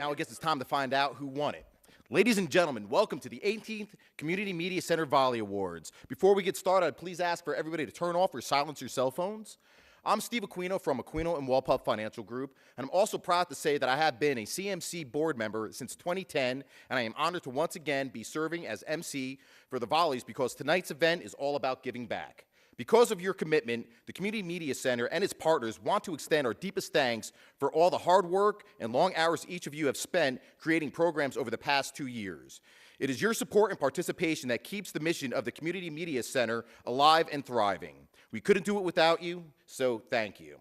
Now I guess it's time to find out who won it. Ladies and gentlemen, welcome to the 18th Community Media Center Vollie Awards. Before we get started, I'd please ask for everybody to turn off or silence your cell phones. I'm Steve Aquino from Aquino and Walpup Financial Group, and I'm also proud to say that I have been a CMC board member since 2010, and I am honored to once again be serving as MC for the Vollies because tonight's event is all about giving back. Because of your commitment, the Community Media Center and its partners want to extend our deepest thanks for all the hard work and long hours each of you have spent creating programs over the past 2 years. It is your support and participation that keeps the mission of the Community Media Center alive and thriving. We couldn't do it without you, so thank you.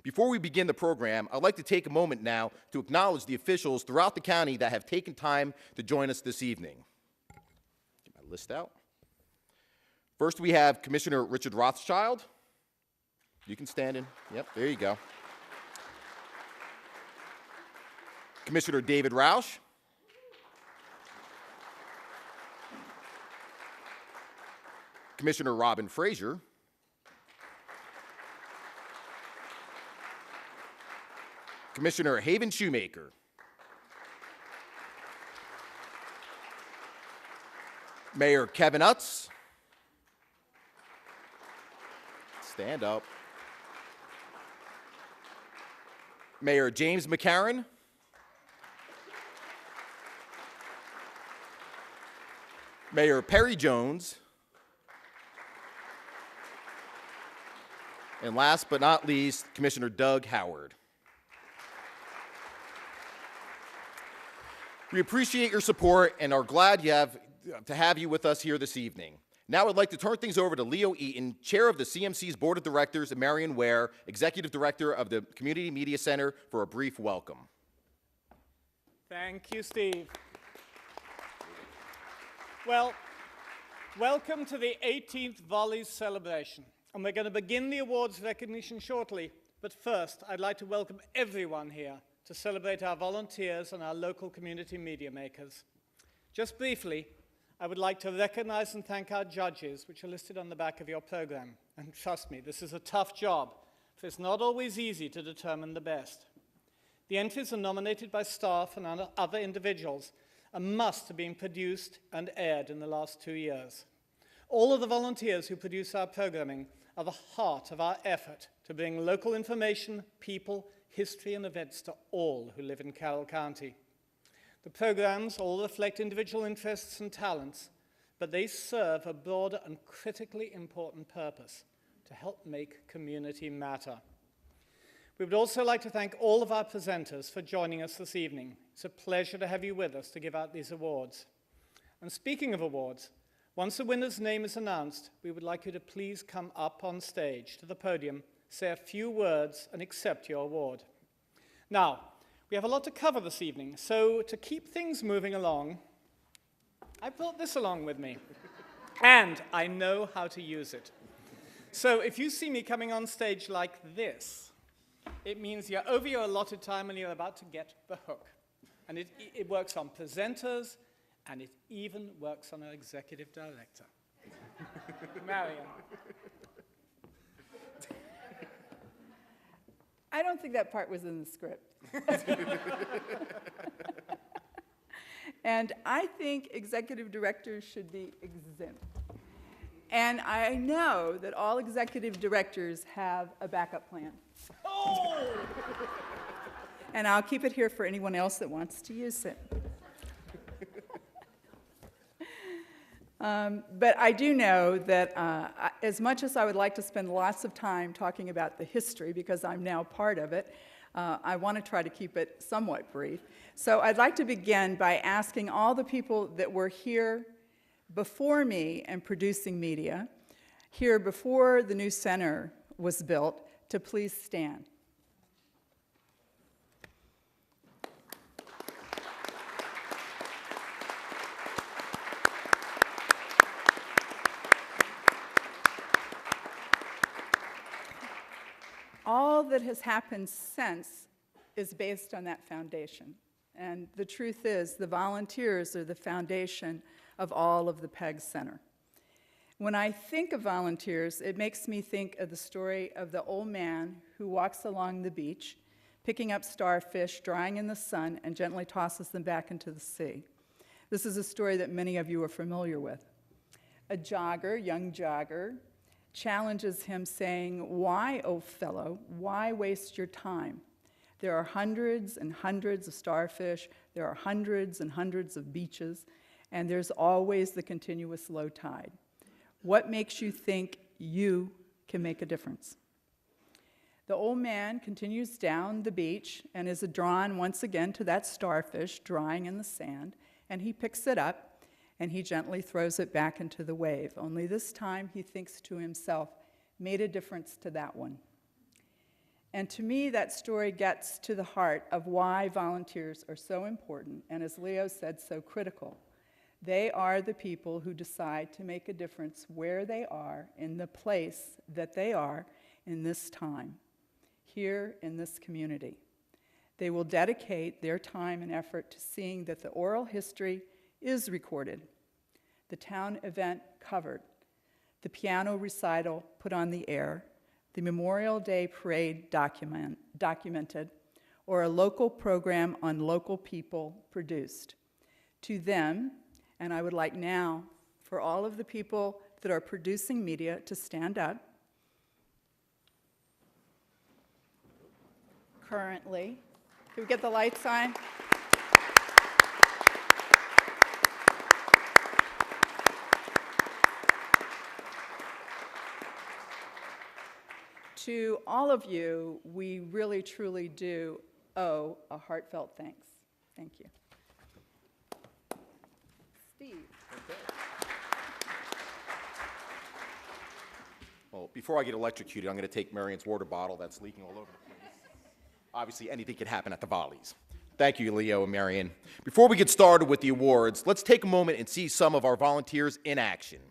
Before we begin the program, I'd like to take a moment now to acknowledge the officials throughout the county that have taken time to join us this evening. Get my list out. First, we have Commissioner Richard Rothschild. You can stand in. Yep, there you go. Commissioner David Roush. Commissioner Robin Frazier. Commissioner Haven Shoemaker. Mayor Kevin Utz. Stand up. Mayor James McCarron. Mayor Perry Jones. And last but not least, Commissioner Doug Howard. We appreciate your support and are glad to have you with us here this evening. Now I'd like to turn things over to Leo Eaton, Chair of the CMC's Board of Directors, and Marion Ware, Executive Director of the Community Media Center, for a brief welcome. Thank you, Steve. Well, welcome to the 18th Vollies celebration. And we're going to begin the awards recognition shortly. But first, I'd like to welcome everyone here to celebrate our volunteers and our local community media makers. Just briefly, I would like to recognize and thank our judges, which are listed on the back of your program. And trust me, this is a tough job, for it's not always easy to determine the best. The entries are nominated by staff and other individuals and must have been produced and aired in the last 2 years. All of the volunteers who produce our programming are the heart of our effort to bring local information, people, history, and events to all who live in Carroll County. The programs all reflect individual interests and talents, but they serve a broader and critically important purpose: to help make community matter. We would also like to thank all of our presenters for joining us this evening. It's a pleasure to have you with us to give out these awards. And speaking of awards, once the winner's name is announced, we would like you to please come up on stage to the podium, say a few words, and accept your award. Now, we have a lot to cover this evening, so to keep things moving along, I brought this along with me, and I know how to use it. So if you see me coming on stage like this, it means you're over your allotted time and you're about to get the hook. And it works on presenters, and it even works on our executive director. Marion. I don't think that part was in the script. And I think executive directors should be exempt. And I know that all executive directors have a backup plan. Oh! And I'll keep it here for anyone else that wants to use it. But I do know that as much as I would like to spend lots of time talking about the history, because I'm now part of it, I want to try to keep it somewhat brief. So I'd like to begin by asking all the people that were here before me and producing media, here before the new center was built, to please stand. All that has happened since is based on that foundation. And the truth is, the volunteers are the foundation of all of the PEG Center. When I think of volunteers, it makes me think of the story of the old man who walks along the beach picking up starfish, drying in the sun, and gently tosses them back into the sea. This is a story that many of you are familiar with. A young jogger, challenges him saying, "Why, oh fellow, why waste your time? There are hundreds and hundreds of starfish, there are hundreds and hundreds of beaches, and there's always the continuous low tide. What makes you think you can make a difference?" The old man continues down the beach and is drawn once again to that starfish drying in the sand, and he picks it up and he gently throws it back into the wave. Only this time he thinks to himself, made a difference to that one. And to me, that story gets to the heart of why volunteers are so important, and as Leo said, so critical. They are the people who decide to make a difference where they are, in the place that they are in this time, here in this community. They will dedicate their time and effort to seeing that the oral history is recorded, the town event covered, the piano recital put on the air, the Memorial Day parade documented, or a local program on local people produced. To them, and I would like now for all of the people that are producing media to stand up. Currently, can we get the lights on? To all of you, we really, truly do owe a heartfelt thanks. Thank you. Steve. Okay. Well, before I get electrocuted, I'm going to take Marion's water bottle that's leaking all over the place. Obviously, anything can happen at the Volleys. Thank you, Leo and Marion. Before we get started with the awards, let's take a moment and see some of our volunteers in action.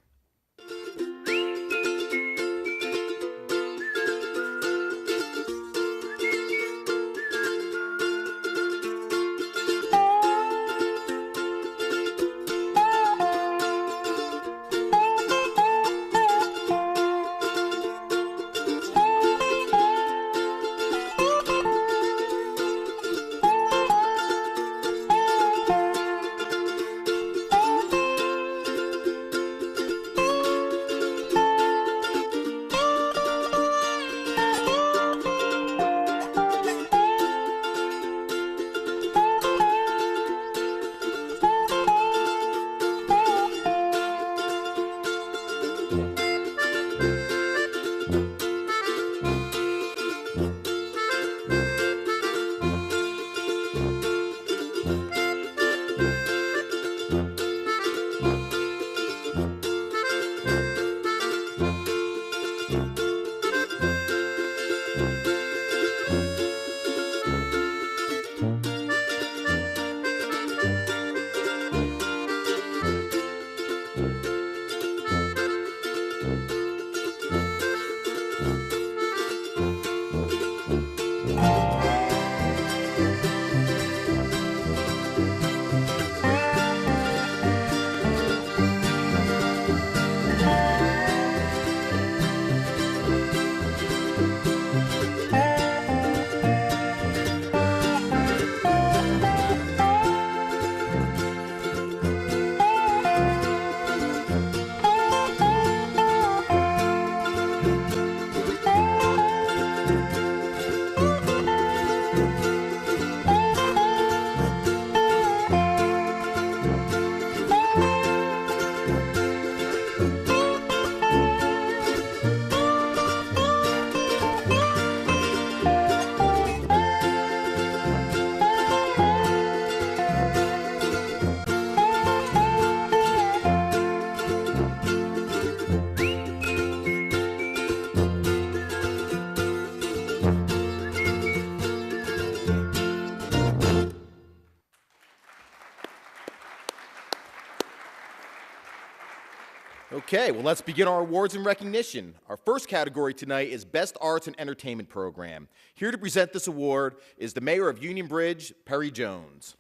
Okay, well, let's begin our awards and recognition. Our first category tonight is Best Arts and Entertainment Program. Here to present this award is the Mayor of Union Bridge, Perry Jones.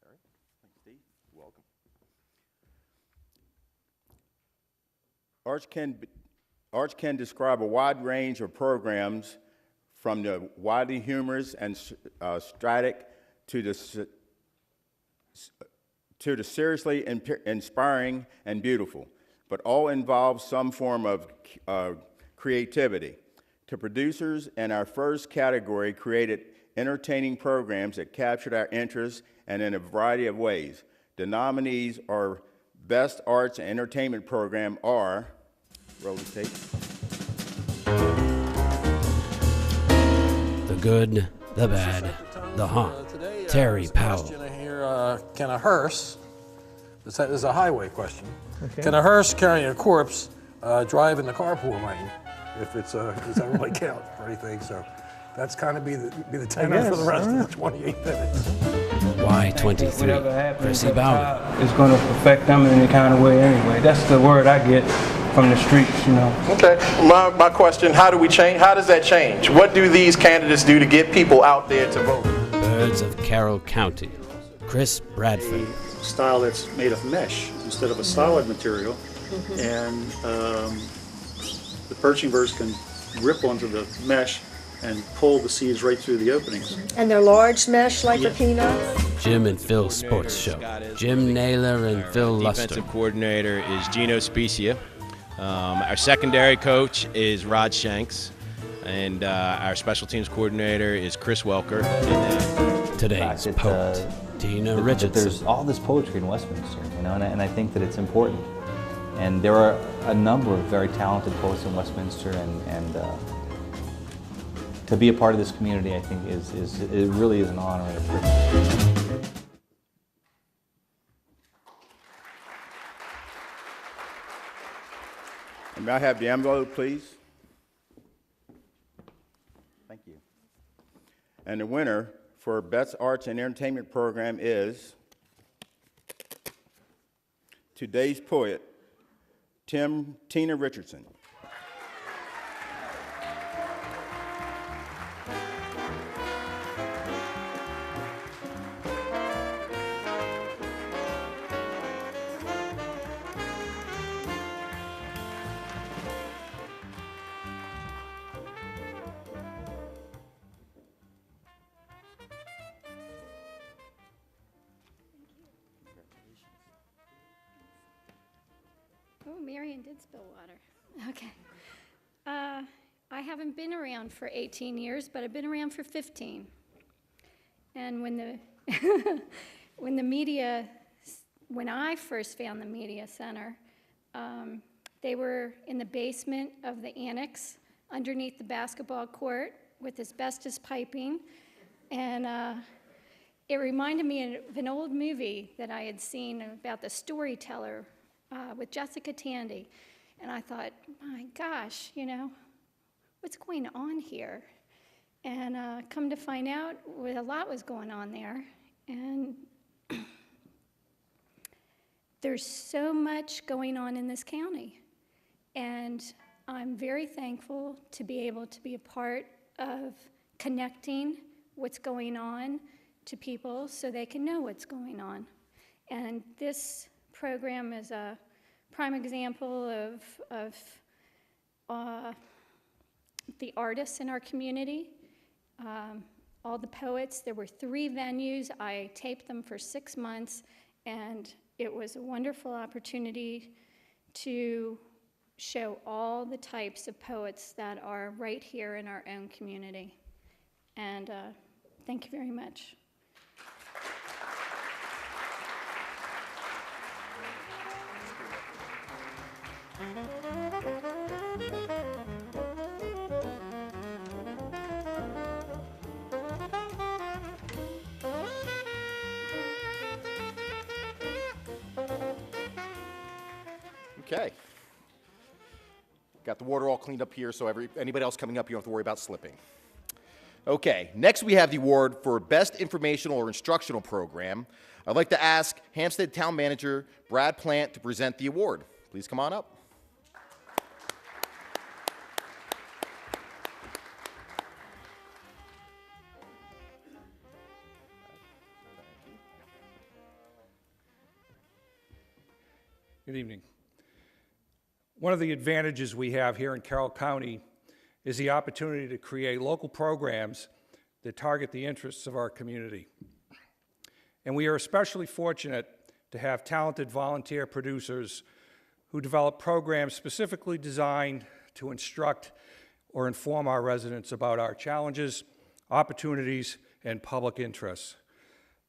Perry, thanks, Steve. Welcome. Arts can describe a wide range of programs from the widely humorous and static to the seriously inspiring and beautiful, but all involve some form of creativity. To producers in our first category created entertaining programs that captured our interests and in a variety of ways. The nominees are Best Arts and Entertainment Program are, roll the tape. The good, the bad, the Terry Powell. Question here, can a hearse, this is a highway question, can a hearse carrying a corpse drive in the carpool lane if it's doesn't really count for anything? So that's kind of be the tenor for the rest of the 28 minutes. Y23, Chrissy Bauer. It's going to affect them in any kind of way anyway. That's the word I get from the streets, you know. Okay, my question, how do we change? How does that change? What do these candidates do to get people out there to vote? Birds of Carroll County, Chris Bradford. A style that's made of mesh instead of a solid material, and the perching birds can grip onto the mesh and pull the seeds right through the openings. And they're large mesh like the peanuts? Jim and Phil Sports Show. Jim Naylor and Phil Luster. Defensive coordinator is Gino Specia. Our secondary coach is Rod Shanks. And our special teams coordinator is Chris Welker. Today's poet, Tina Richardson. There's all this poetry in Westminster, you know, and I think that it's important. And there are a number of very talented poets in Westminster, and to be a part of this community, I think, it really is an honor and a privilege. And may I have the envelope, please? Thank you. And the winner for Best Arts and Entertainment Program is today's poet, Tina Richardson. Oh, Marion did spill water. Okay. I haven't been around for 18 years, but I've been around for 15. And when I first found the media center, they were in the basement of the annex underneath the basketball court with asbestos piping. And it reminded me of an old movie that I had seen about the storyteller with Jessica Tandy. And I thought, my gosh, you know, what's going on here? And come to find out, a lot was going on there. And there's so much going on in this county. And I'm very thankful to be able to be a part of connecting what's going on to people so they can know what's going on. And this program is a prime example of the artists in our community. All the poets, there were 3 venues. I taped them for 6 months, and it was a wonderful opportunity to show all the types of poets that are right here in our own community. And thank you very much. Okay. Got the water all cleaned up here, so anybody else coming up, you don't have to worry about slipping. Okay, next we have the award for Best Informational or Instructional Program. I'd like to ask Hampstead Town Manager Brad Plant to present the award. Please come on up. Good evening. One of the advantages we have here in Carroll County is the opportunity to create local programs that target the interests of our community. And we are especially fortunate to have talented volunteer producers who develop programs specifically designed to instruct or inform our residents about our challenges, opportunities, and public interests.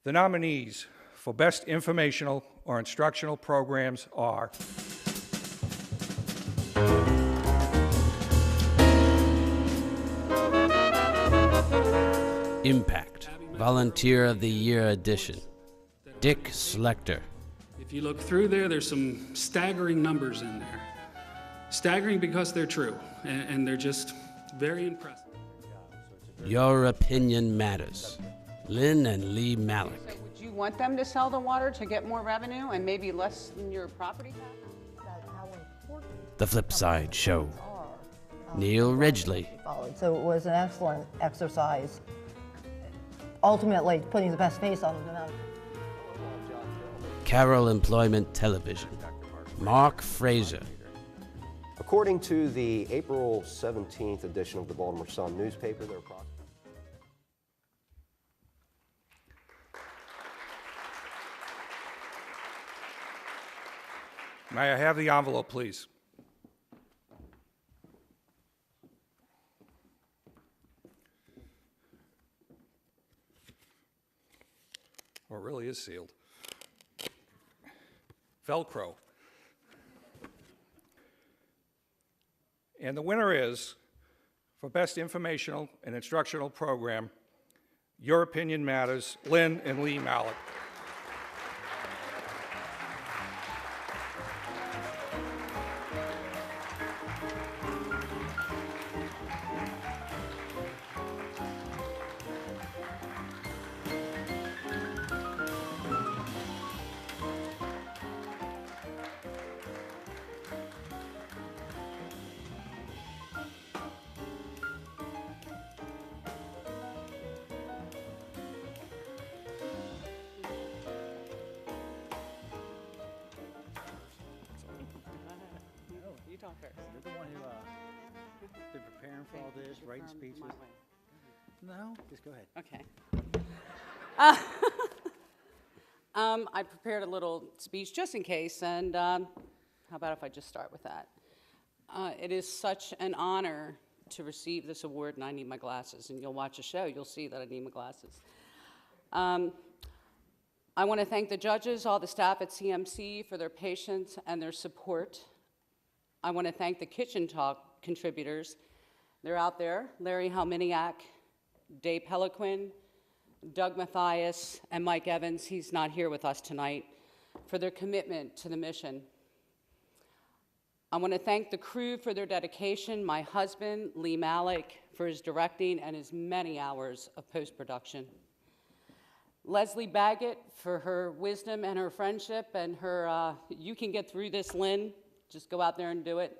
The nominees for Best Informational or Instructional Programs are Impact, Volunteer of the Year edition, Dick Schlechter. If you look through there, there's some staggering numbers in there. Staggering because they're true, and they're just very impressive. Your Opinion Matters, Lynn and Lee Malik. So would you want them to sell the water to get more revenue and maybe less in your property tax? The Flip Side Show, Neil Ridgely. So it was an excellent exercise, ultimately putting the best face on the mountain. Carroll Employment Television, Mark Fraser. According to the April 17th edition of the Baltimore Sun newspaper, there are approximately... May I have the envelope, please? Oh, it really is sealed. Velcro. And the winner is, for Best Informational and Instructional Program, Your Opinion Matters, Lynn and Lee Malik. You're the one who been preparing for all this, writing speeches. No, just go ahead. Okay. I prepared a little speech just in case, and how about if I just start with that? It is such an honor to receive this award, and I need my glasses. And you'll watch a show, you'll see that I need my glasses. I want to thank the judges, all the staff at CMC for their patience and their support. I want to thank the Kitchen Talk contributors. They're out there, Larry Halminiak, Dave Peliquin, Doug Mathias, and Mike Evans, he's not here with us tonight, for their commitment to the mission. I want to thank the crew for their dedication, my husband, Lee Malik, for his directing and his many hours of post-production. Leslie Baggett for her wisdom and her friendship and her, you can get through this, Lynn, just go out there and do it.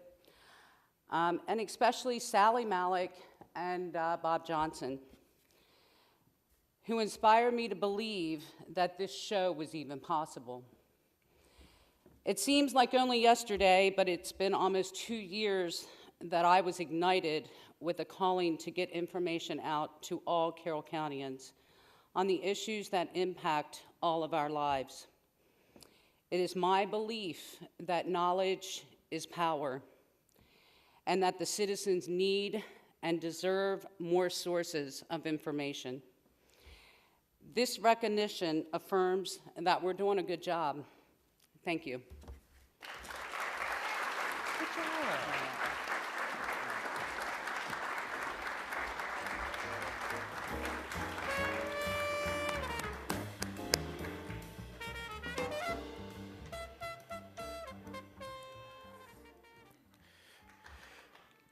And especially Sally Malik and Bob Johnson, who inspired me to believe that this show was even possible. It seems like only yesterday, but it's been almost 2 years that I was ignited with a calling to get information out to all Carroll Countyans on the issues that impact all of our lives. It is my belief that knowledge is power, and that the citizens need and deserve more sources of information. This recognition affirms that we're doing a good job. Thank you. Good job.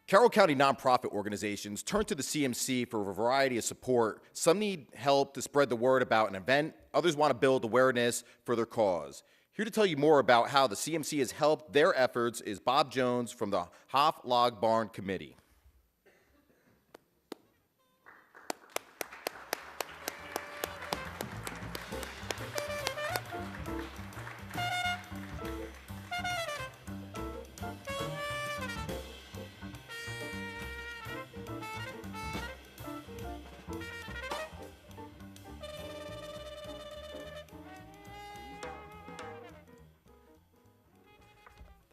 Carroll County nonprofit organizations turn to the CMC for a variety of support. Some need help to spread the word about an event. Others want to build awareness for their cause. Here to tell you more about how the CMC has helped their efforts is Bob Jones from the Hoff Log Barn Committee.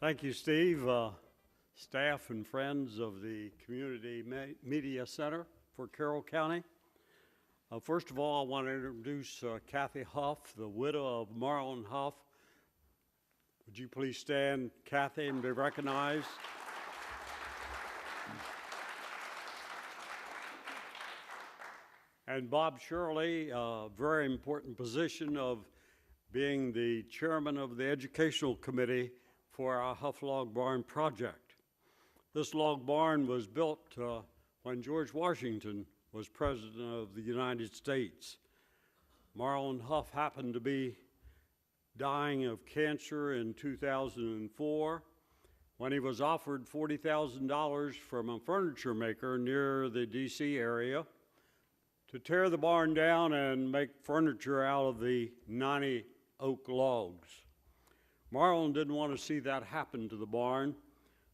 Thank you, Steve. Staff and friends of the Community Media Center for Carroll County. First of all, I want to introduce Kathy Huff, the widow of Marlon Huff. Would you please stand, Kathy, and be recognized? And Bob Shirley, a very important position of being the chairman of the Educational Committee for our Huff Log Barn project. This log barn was built when George Washington was President of the United States. Marlon Huff happened to be dying of cancer in 2004 when he was offered $40,000 from a furniture maker near the DC area to tear the barn down and make furniture out of the 90 oak logs. Marlon didn't want to see that happen to the barn,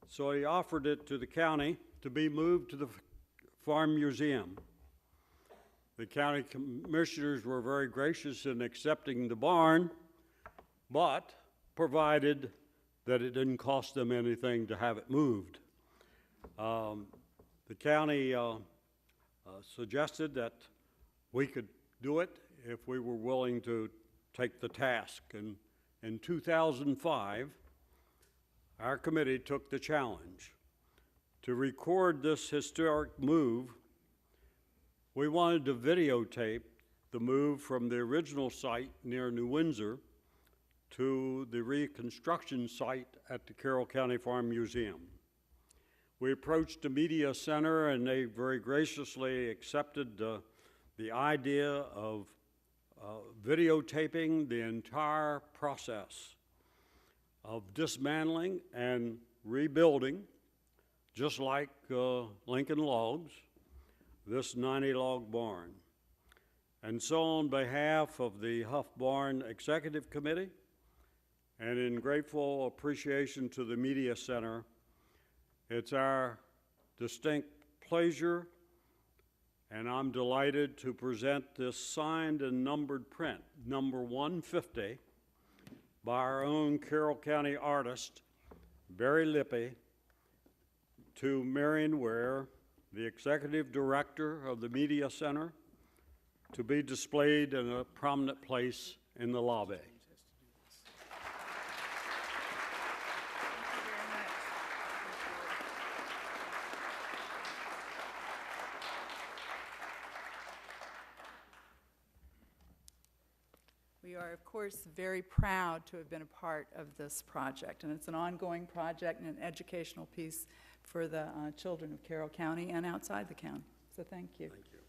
so he offered it to the county to be moved to the Farm Museum. The county commissioners were very gracious in accepting the barn, but provided that it didn't cost them anything to have it moved. The county suggested that we could do it if we were willing to take the task. And in 2005, our committee took the challenge to record this historic move. We wanted to videotape the move from the original site near New Windsor to the reconstruction site at the Carroll County Farm Museum. We approached the media center and they very graciously accepted the idea of videotaping the entire process of dismantling and rebuilding, just like Lincoln Logs, this 90-log barn. And so on behalf of the Huff Barn Executive Committee, and in grateful appreciation to the Media Center, it's our distinct pleasure, and I'm delighted to present this signed and numbered print, number 150, by our own Carroll County artist, Barry Lippy, to Marion Ware, the Executive Director of the Media Center, to be displayed in a prominent place in the lobby. We are, of course, very proud to have been a part of this project, and it's an ongoing project and an educational piece for the children of Carroll County and outside the county. So thank you. Thank you.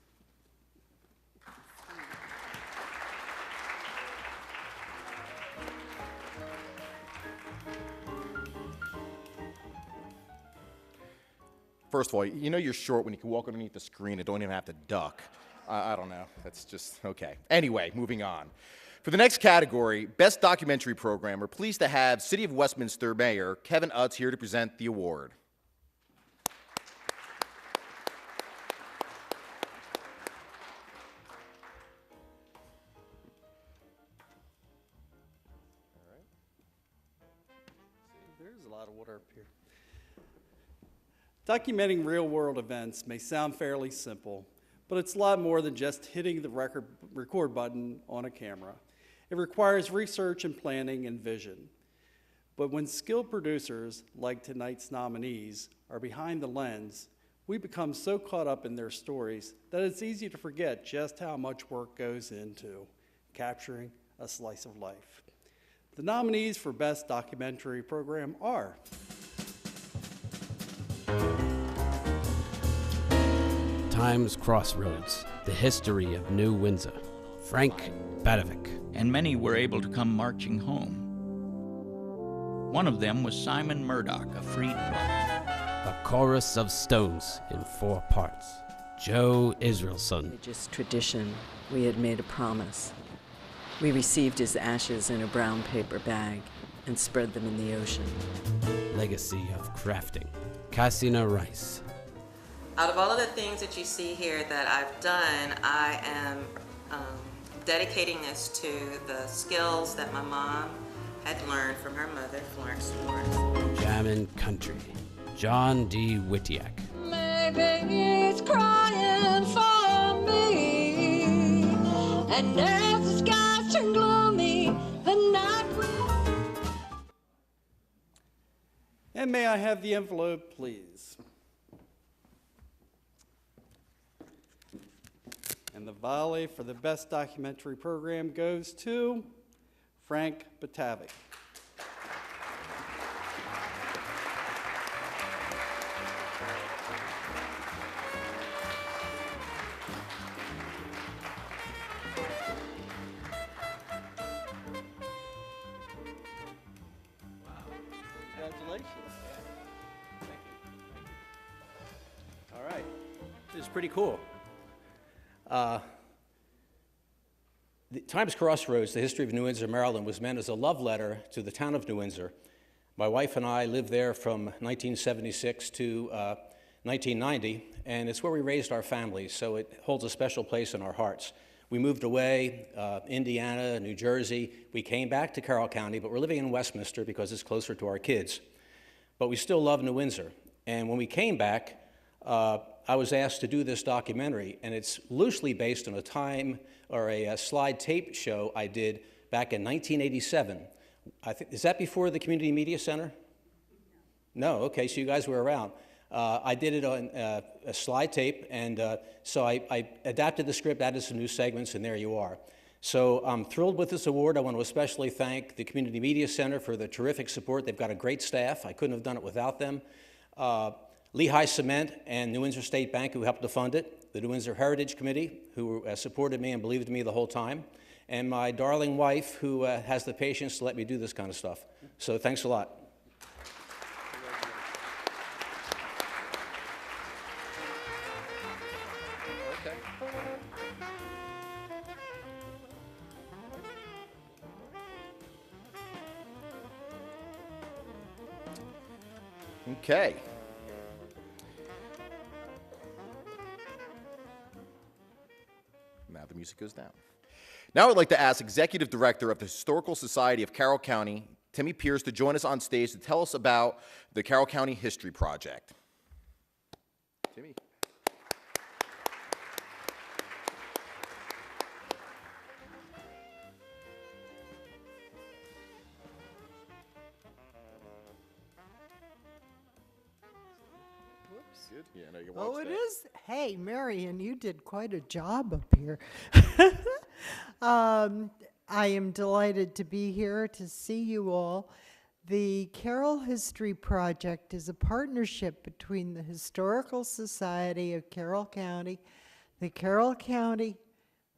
First of all, you know you're short when you can walk underneath the screen and don't even have to duck. I don't know. That's just, okay. Anyway, moving on. For the next category, Best Documentary Program, we're pleased to have City of Westminster Mayor Kevin Utz here to present the award. There's a lot of water up here. Documenting real-world events may sound fairly simple, but it's a lot more than just hitting the record button on a camera. It requires research and planning and vision. But when skilled producers, like tonight's nominees, are behind the lens, we become so caught up in their stories that it's easy to forget just how much work goes into capturing a slice of life. The nominees for Best Documentary Program are Times Crossroads, the history of New Windsor, Frank Badovic. And many were able to come marching home. One of them was Simon Murdoch, a freedman. A Chorus of Stones in 4 parts. Joe Israelson. Just tradition. We had made a promise. We received his ashes in a brown paper bag and spread them in the ocean. Legacy of Crafting. Cassina Rice. Out of all of the things that you see here that I've done, I am dedicating this to the skills that my mom had learned from her mother, Florence Morris. Rhymin' Country, John D. Wittiak. Maybe it's crying for me, and as the skies turn gloomy, the night will... And may I have the envelope, please? And the Vollie for the best documentary program goes to Frank Batavic. Congratulations. All right. This is pretty cool. The Times Crossroads, the history of New Windsor, Maryland, was meant as a love letter to the town of New Windsor. My wife and I lived there from 1976 to 1990, and it's where we raised our families, so it holds a special place in our hearts. We moved away, Indiana, New Jersey. We came back to Carroll County, but we're living in Westminster because it's closer to our kids. But we still love New Windsor. And when we came back, I was asked to do this documentary, and it's loosely based on a time or a slide tape show I did back in 1987. Is that before the Community Media Center? No, okay, so you guys were around. I did it on a slide tape, and so I adapted the script, added some new segments, and there you are. So I'm thrilled with this award. I want to especially thank the Community Media Center for the terrific support. They've got a great staff. I couldn't have done it without them. Lehigh Cement and New Windsor State Bank, who helped to fund it, the New Windsor Heritage Committee, who supported me and believed in me the whole time, and my darling wife, who has the patience to let me do this kind of stuff. So thanks a lot. Okay. Now the music goes down. Now I'd like to ask Executive Director of the Historical Society of Carroll County, Timmy Pierce, to join us on stage to tell us about the Carroll County History Project. Timmy. Good. Yeah, no, you can watch Oh, it that. is. Hey, Marion, you did quite a job up here. I am delighted to be here to see you all. The Carroll History Project is a partnership between the Historical Society of Carroll County, the Carroll County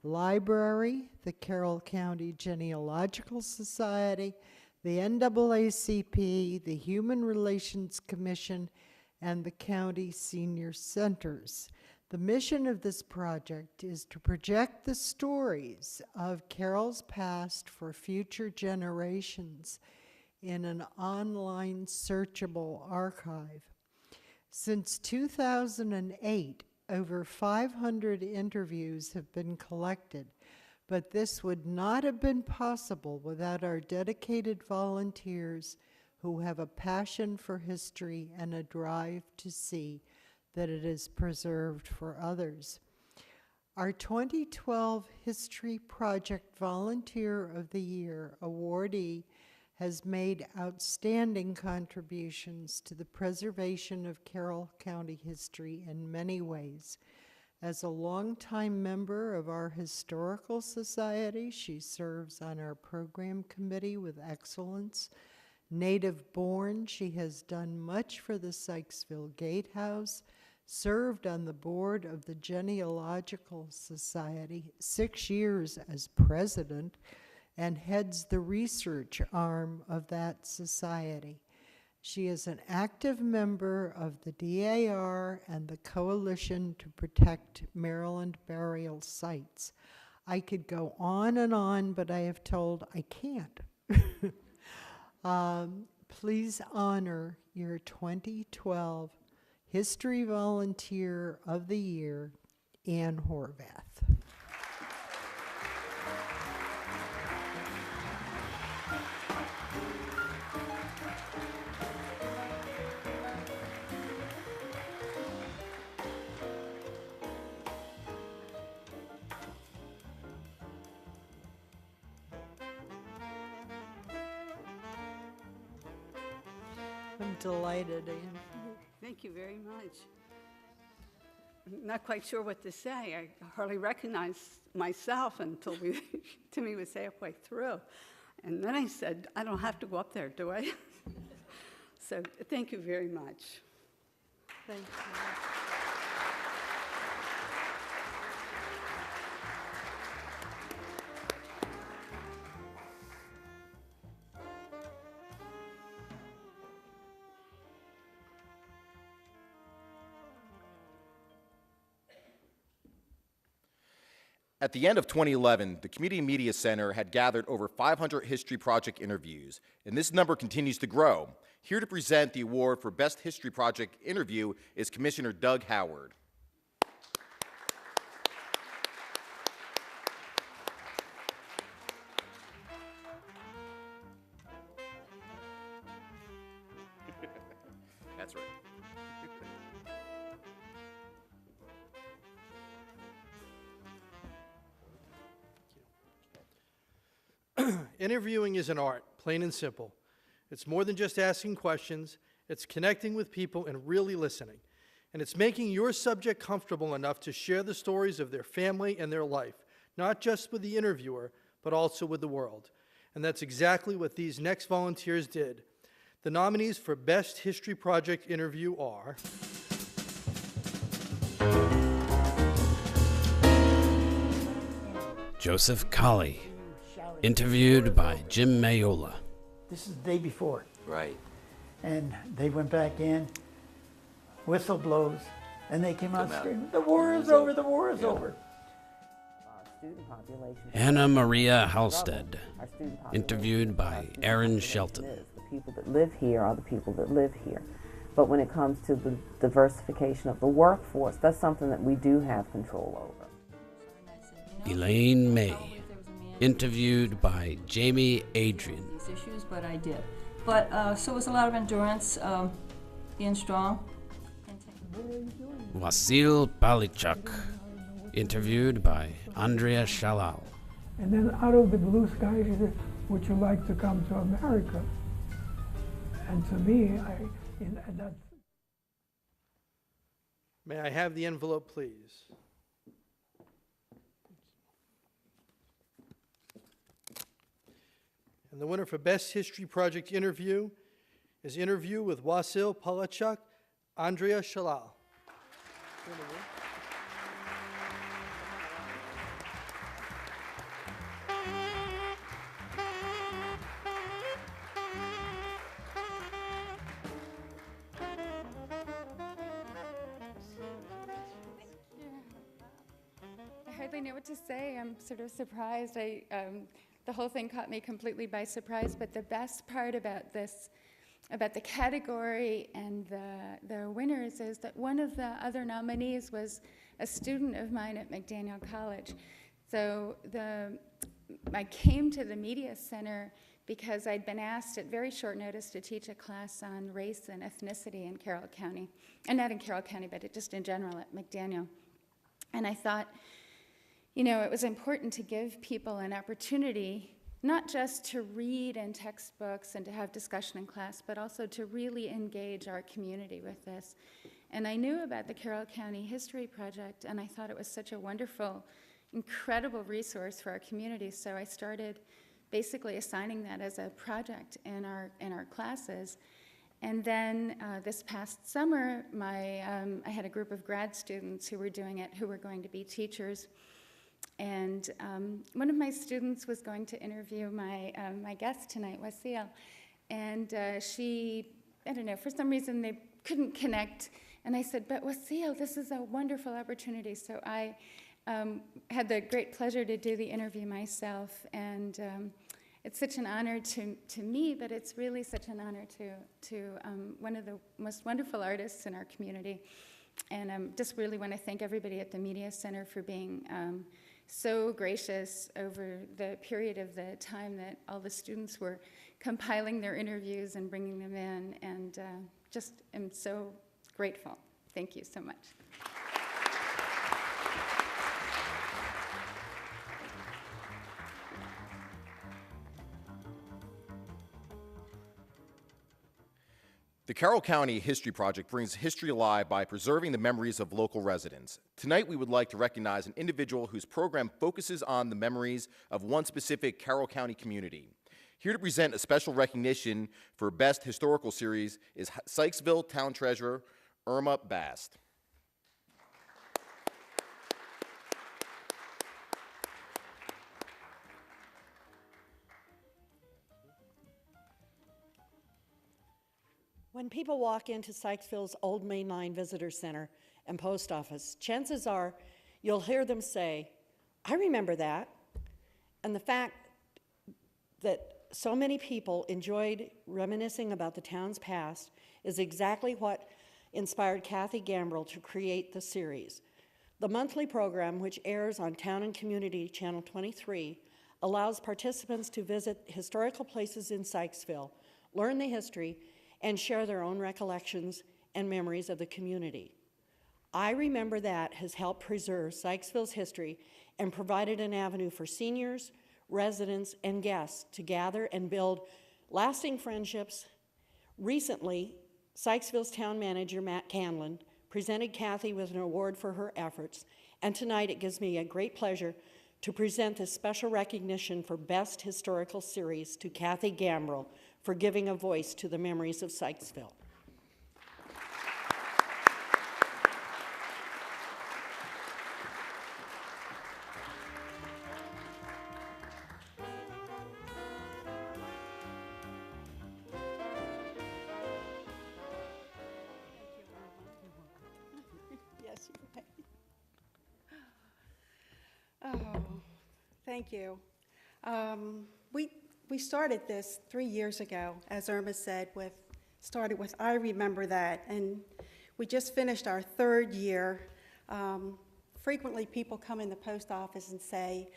Library, the Carroll County Genealogical Society, the NAACP, the Human Relations Commission, and the county senior centers. The mission of this project is to project the stories of Carroll's past for future generations in an online searchable archive. Since 2008, over 500 interviews have been collected, but this would not have been possible without our dedicated volunteers who have a passion for history and a drive to see that it is preserved for others. Our 2012 History Project Volunteer of the Year awardee has made outstanding contributions to the preservation of Carroll County history in many ways. As a longtime member of our Historical Society, she serves on our program committee with excellence. Native born, she has done much for the Sykesville Gatehouse, served on the board of the Genealogical Society, 6 years as president, and heads the research arm of that society. She is an active member of the DAR and the Coalition to Protect Maryland Burial Sites. I could go on, but I have told I can't. Please honor your 2012 History Volunteer of the Year, Ann Horvath. delighted, Anne. Thank you very much. I'm not quite sure what to say. I hardly recognized myself until Timmy was halfway through. And then I said, I don't have to go up there, do I? So thank you very much. Thank you. At the end of 2011, the Community Media Center had gathered over 500 History Project interviews, and this number continues to grow. Here to present the award for Best History Project Interview is Commissioner Doug Howard. That's right. Interviewing is an art, plain and simple. It's more than just asking questions, it's connecting with people and really listening. And it's making your subject comfortable enough to share the stories of their family and their life, not just with the interviewer, but also with the world. And that's exactly what these next volunteers did. The nominees for Best History Project Interview are Joseph Colley, interviewed by Jim Mayola. This is the day before. Right. And they went back in, whistle blows, and they came out screaming, the war is over, the war is over. Anna Maria Halstead, interviewed by Aaron Shelton. The people that live here are the people that live here. But when it comes to the diversification of the workforce, that's something that we do have control over. Elaine May, interviewed by Jamie Adrian. These issues, but I did. But so it was a lot of endurance, being strong. Wasil Palichuk, interviewed by Andrea Shalal. And then out of the blue sky, she said, would you like to come to America? And to me, that's... May I have the envelope, please? And the winner for Best History Project Interview is Interview with Wasil Palachuk, Andrea Shalal. I hardly know what to say. I'm sort of surprised. The whole thing caught me completely by surprise, but the best part about this, about the category and the winners, is that one of the other nominees was a student of mine at McDaniel College. So I came to the Media Center because I'd been asked at very short notice to teach a class on race and ethnicity in Carroll County. And not in Carroll County, but just in general at McDaniel. And I thought, you know, it was important to give people an opportunity not just to read in textbooks and to have discussion in class, but also to really engage our community with this. And I knew about the Carroll County History Project, and I thought it was such a wonderful, incredible resource for our community, so I started basically assigning that as a project in our classes. And then this past summer, I had a group of grad students who were doing it, who were going to be teachers. And one of my students was going to interview my guest tonight, Wasil. And she, I don't know, for some reason they couldn't connect. And I said, but Wasil, this is a wonderful opportunity. So I had the great pleasure to do the interview myself. And it's such an honor to me, but it's really such an honor to one of the most wonderful artists in our community. And I just really want to thank everybody at the Media Center for being so gracious over the period of the time that all the students were compiling their interviews and bringing them in, and just am so grateful. Thank you so much. The Carroll County History Project brings history alive by preserving the memories of local residents. Tonight, we would like to recognize an individual whose program focuses on the memories of one specific Carroll County community. Here to present a special recognition for Best Historical Series is Sykesville Town Treasurer Irma Bast. When people walk into Sykesville's Old Main Line Visitor Center and post office, chances are you'll hear them say, "I remember that." And the fact that so many people enjoyed reminiscing about the town's past is exactly what inspired Kathy Gambrill to create the series. The monthly program, which airs on Town and Community Channel 23, allows participants to visit historical places in Sykesville, learn the history, and share their own recollections and memories of the community. I Remember That has helped preserve Sykesville's history and provided an avenue for seniors, residents, and guests to gather and build lasting friendships. Recently, Sykesville's town manager, Matt Canlon, presented Kathy with an award for her efforts, and tonight it gives me a great pleasure to present this special recognition for Best Historical Series to Kathy Gambrill for giving a voice to the memories of Sykesville. Yes, you may. Oh, thank you. We started this 3 years ago, as Irma said, started with I Remember That, and we just finished our third year. Frequently people come in the post office and say,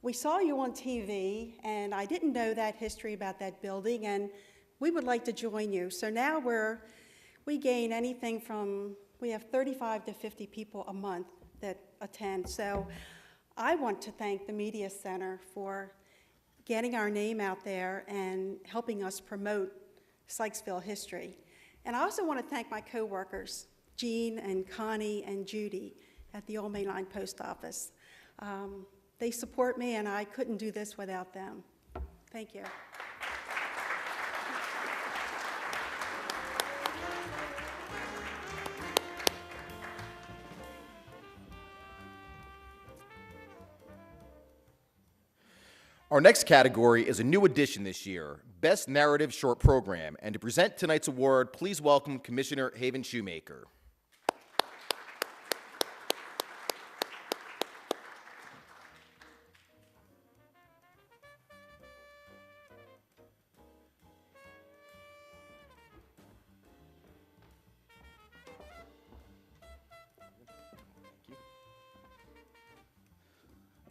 "We saw you on TV, and I didn't know that history about that building, and we would like to join you." So now we gain anything from, we have 35 to 50 people a month that attend. So I want to thank the Media Center for getting our name out there and helping us promote Sykesville history. And I also want to thank my coworkers, Jean and Connie and Judy at the Old Main Line Post Office. They support me, and I couldn't do this without them. Thank you. Our next category is a new addition this year, Best Narrative Short Program. And to present tonight's award, please welcome Commissioner Haven Shoemaker.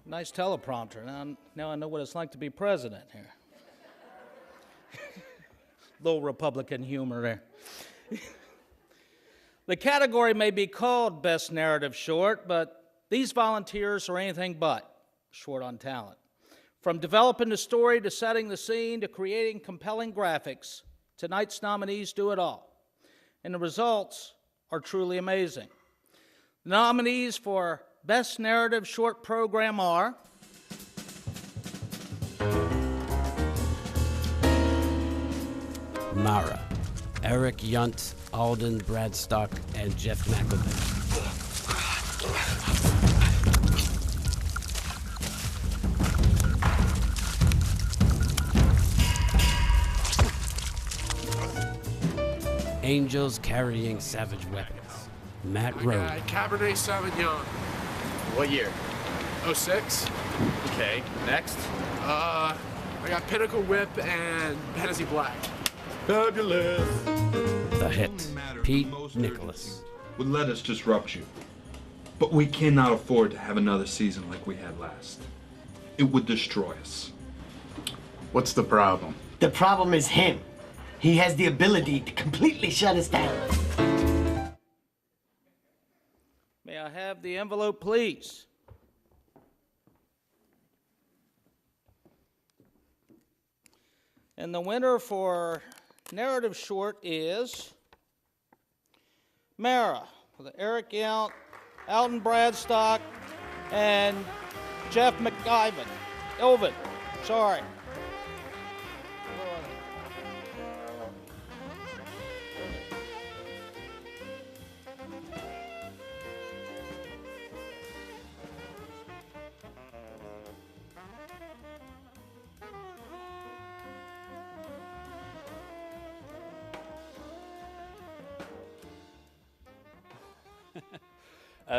Nice teleprompter. Now I know what it's like to be president here. Little Republican humor there. The category may be called Best Narrative Short, but these volunteers are anything but short on talent. From developing the story to setting the scene to creating compelling graphics, tonight's nominees do it all. And the results are truly amazing. The nominees for Best Narrative Short Program are Mara, Eric Yunt, Alden Bradstock, and Jeff McElveen. Angels Carrying Savage Weapons. Matt Rowe. Cabernet Sauvignon. What year? 06. Okay, next. I got Pinnacle Whip and Hennessy Black. Fabulous. The Hit, Pete Nicholas. Would let us disrupt you. But we cannot afford to have another season like we had last. It would destroy us. What's the problem? The problem is him. He has the ability to completely shut us down. May I have the envelope, please? And the winner for narrative short is Mara, with Eric Yount, Alton Bradstock, and Jeff Ilvin, sorry.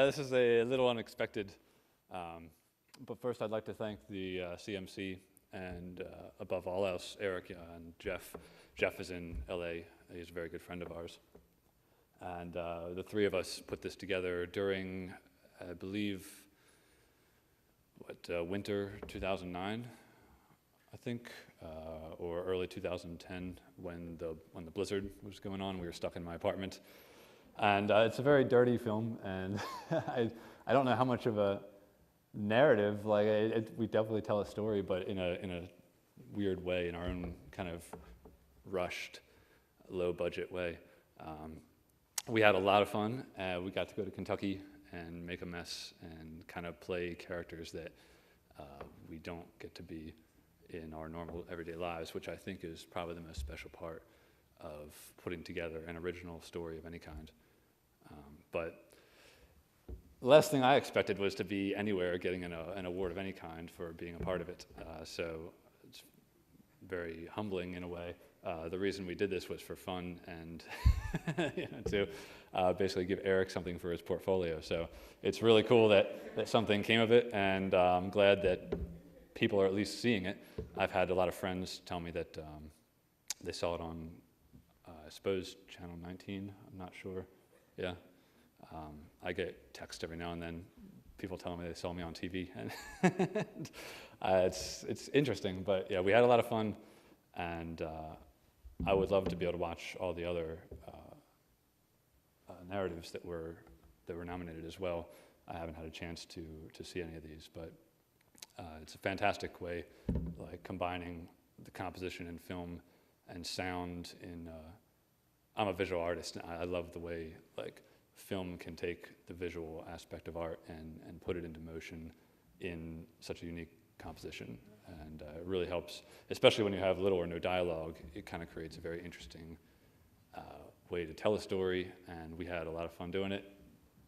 This is a little unexpected, but first I'd like to thank the CMC and above all else, Eric and Jeff. Jeff is in LA, he's a very good friend of ours. And the three of us put this together during, I believe, winter 2009, I think, or early 2010 when the blizzard was going on. We were stuck in my apartment. And it's a very dirty film, and I don't know how much of a narrative, like we definitely tell a story, but in a weird way, in our own kind of rushed, low budget way. We had a lot of fun. We got to go to Kentucky and make a mess and kind of play characters that we don't get to be in our normal everyday lives, which I think is probably the most special part of putting together an original story of any kind. But the last thing I expected was to be anywhere getting an award of any kind for being a part of it. So it's very humbling in a way. The reason we did this was for fun and to basically give Eric something for his portfolio. So it's really cool that something came of it, and I'm glad that people are at least seeing it. I've had a lot of friends tell me that they saw it on, I suppose, Channel 19, I'm not sure. Yeah. I get texts every now and then, people telling me they saw me on TV. And it's interesting, but yeah, we had a lot of fun, and I would love to be able to watch all the other narratives that were nominated as well. I haven't had a chance to see any of these, but it's a fantastic way, like combining the composition in film and sound in. I'm a visual artist, and I love the way like film can take the visual aspect of art and put it into motion in such a unique composition. And it really helps, especially when you have little or no dialogue. It kind of creates a very interesting way to tell a story, and we had a lot of fun doing it.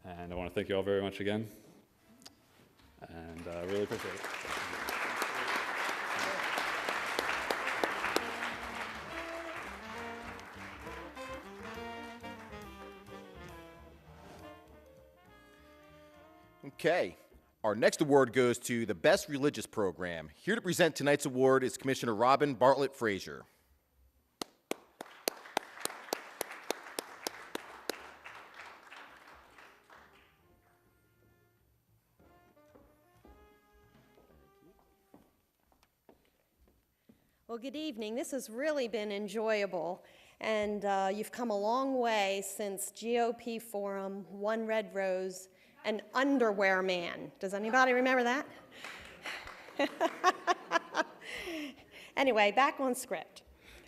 And I want to thank you all very much again, and I really appreciate it. Okay. Our next award goes to the Best Religious Program. Here to present tonight's award is Commissioner Robin Bartlett Frazier. Well, good evening. This has really been enjoyable, and you've come a long way since GOP Forum, One Red Rose, and Underwear Man. Does anybody remember that? Anyway, back on script.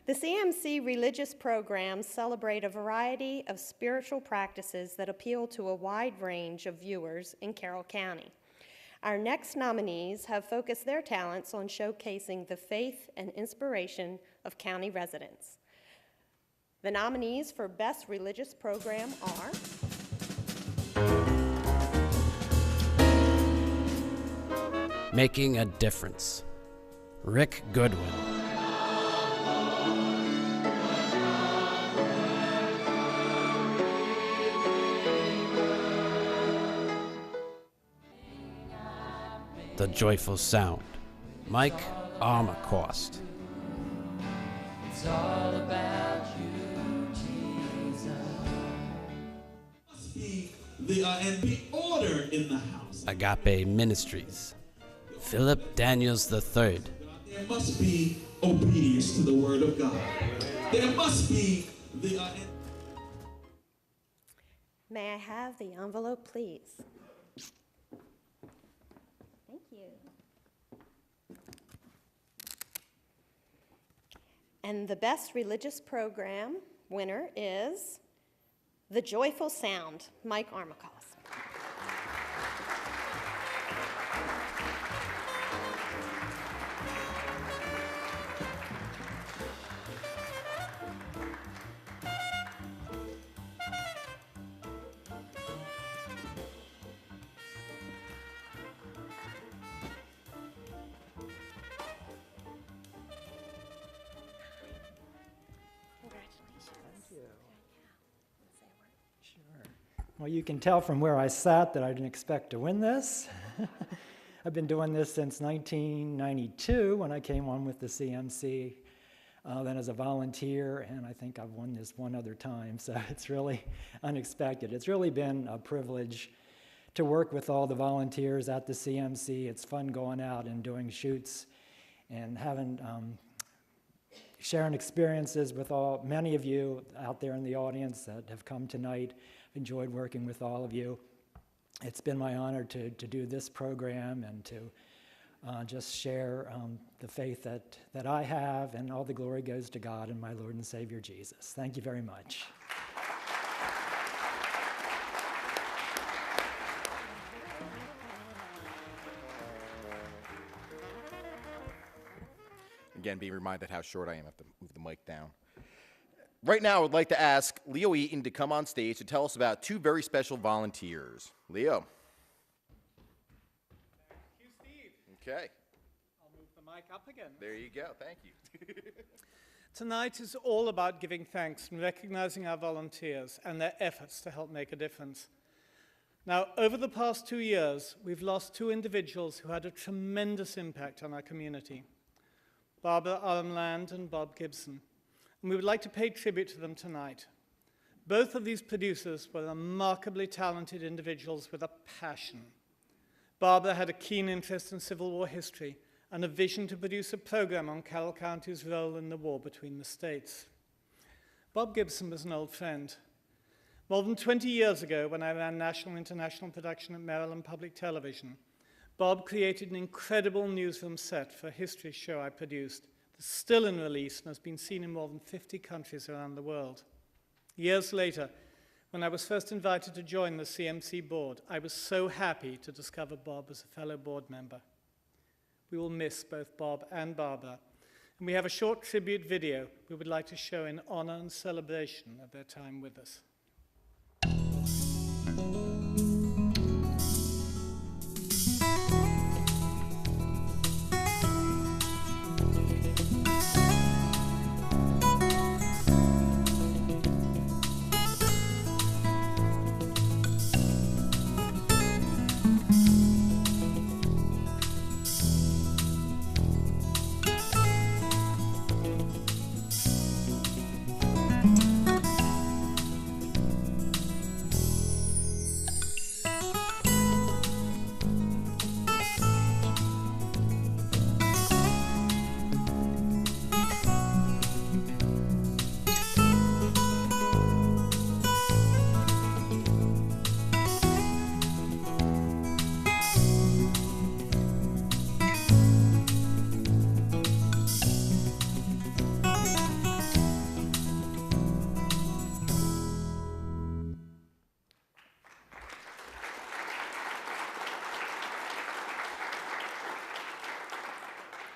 The CMC religious programs celebrate a variety of spiritual practices that appeal to a wide range of viewers in Carroll County. Our next nominees have focused their talents on showcasing the faith and inspiration of county residents. The nominees for Best Religious Program are Making a Difference, Rick Goodwin. The Joyful Sound, Mike Armacost. It's all about you, Jesus. And be order in the house. Agape Ministries, Philip Daniels III. There must be obedience to the word of God. There must be the... May I have the envelope, please? Thank you. And the best religious program winner is The Joyful Sound, Mike Armacost. Well, you can tell from where I sat that I didn't expect to win this. I've been doing this since 1992 when I came on with the CMC, then as a volunteer, and I think I've won this one other time, so it's really unexpected. It's really been a privilege to work with all the volunteers at the CMC. It's fun going out and doing shoots and having sharing experiences with many of you out there in the audience that have come tonight. I've enjoyed working with all of you. It's been my honor to do this program and to just share the faith that I have, and all the glory goes to God and my Lord and Savior Jesus. Thank you very much. Again, being reminded how short I am. I have to move the mic down. Right now, I would like to ask Leo Eaton to come on stage to tell us about two very special volunteers. Leo. Thank you, Steve. Okay. I'll move the mic up again. There you go. Thank you. Tonight is all about giving thanks and recognizing our volunteers and their efforts to help make a difference. Now, over the past 2 years, we've lost two individuals who had a tremendous impact on our community. Barbara Armland and Bob Gibson, and we would like to pay tribute to them tonight. Both of these producers were remarkably talented individuals with a passion. Barbara had a keen interest in Civil War history and a vision to produce a program on Carroll County's role in the war between the states. Bob Gibson was an old friend. More than 20 years ago, when I ran national and international production at Maryland Public Television, Bob created an incredible newsroom set for a history show I produced that's still in release and has been seen in more than 50 countries around the world. Years later, when I was first invited to join the CMC board, I was so happy to discover Bob as a fellow board member. We will miss both Bob and Barbara, and we have a short tribute video we would like to show in honor and celebration of their time with us.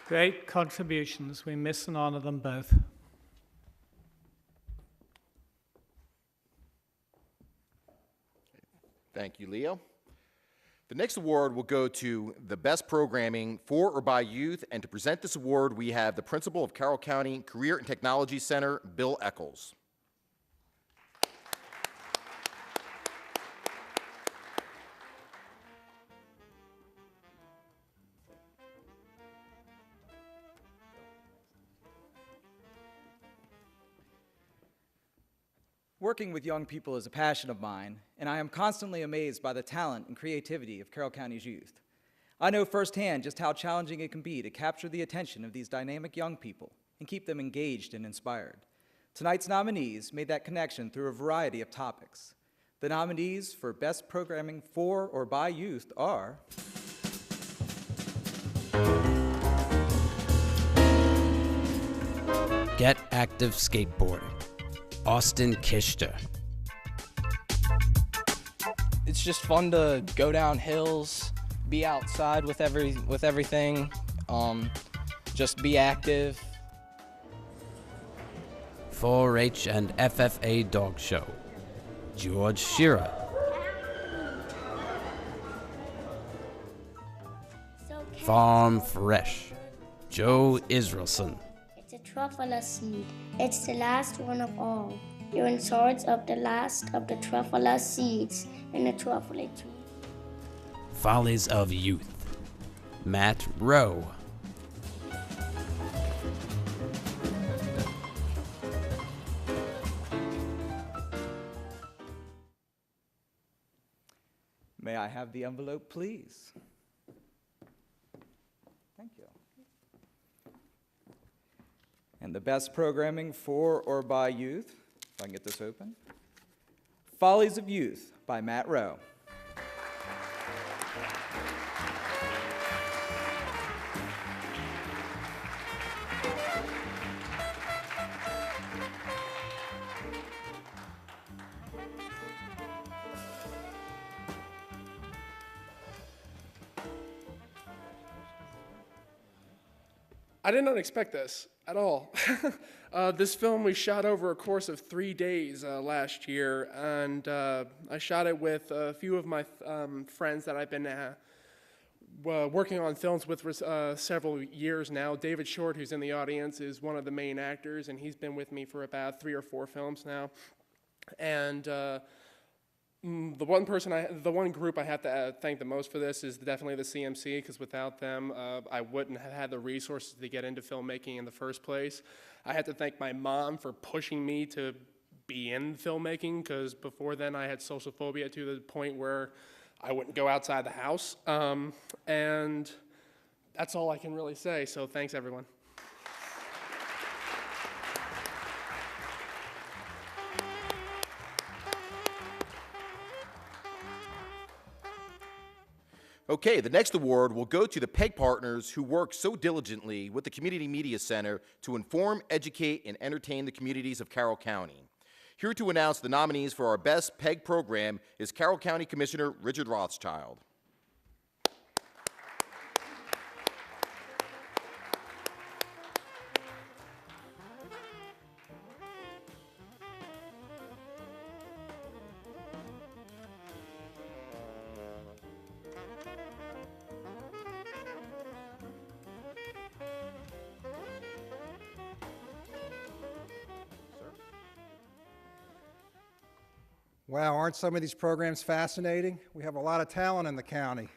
Great contributions. We miss and honor them both. Thank you, Leo. The next award will go to the best programming for or by youth, and to present this award, we have the principal of Carroll County Career and Technology Center, Bill Eccles. Working with young people is a passion of mine, and I am constantly amazed by the talent and creativity of Carroll County's youth. I know firsthand just how challenging it can be to capture the attention of these dynamic young people and keep them engaged and inspired. Tonight's nominees made that connection through a variety of topics. The nominees for Best Programming for or by Youth are Get Active Skateboarding. Austin Kishter. It's just fun to go down hills, be outside with everything, just be active. 4-H and FFA Dog Show. George Shearer. Farm Fresh. Joe Israelson. It's a truffle seed. It's the last one of all. You're in charge of the last of the truffle seeds in the truffle tree. Follies of Youth. Matt Rowe. May I have the envelope, please? Thank you. And the best programming for or by youth, if I can get this open. Follies of Youth by Matt Rowe. I did not expect this at all. This film we shot over a course of 3 days last year, and I shot it with a few of my friends that I've been working on films with for several years now. David Short, who's in the audience, is one of the main actors, and he's been with me for about 3 or 4 films now. And the one group I have to thank the most for this is definitely the CMC, because without them, I wouldn't have had the resources to get into filmmaking in the first place. I have to thank my mom for pushing me to be in filmmaking, because before then I had social phobia to the point where I wouldn't go outside the house. And that's all I can really say, so thanks everyone. Okay, the next award will go to the PEG partners who work so diligently with the Community Media Center to inform, educate, and entertain the communities of Carroll County. Here to announce the nominees for our best PEG program is Carroll County Commissioner Richard Rothschild. Wow, aren't some of these programs fascinating? We have a lot of talent in the county.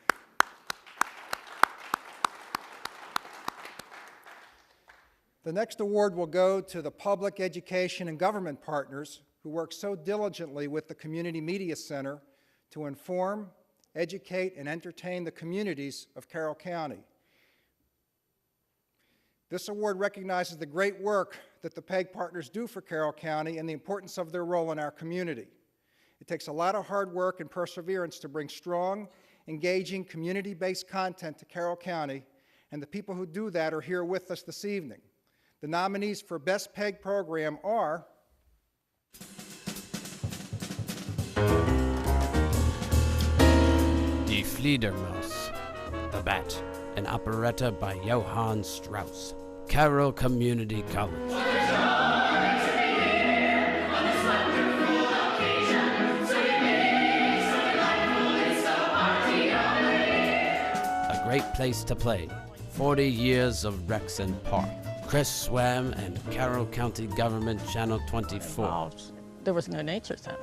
The next award will go to the public education and government partners who work so diligently with the Community Media Center to inform, educate, and entertain the communities of Carroll County. This award recognizes the great work that the PEG partners do for Carroll County and the importance of their role in our community. It takes a lot of hard work and perseverance to bring strong, engaging, community-based content to Carroll County, and the people who do that are here with us this evening. The nominees for Best PEG Program are Die Fledermaus, The Bat, an operetta by Johann Strauss. Carroll Community College. A Great Place to Play, 40 Years of Rexon Park. Chris Swam and Carroll County Government Channel 24. There was no nature center,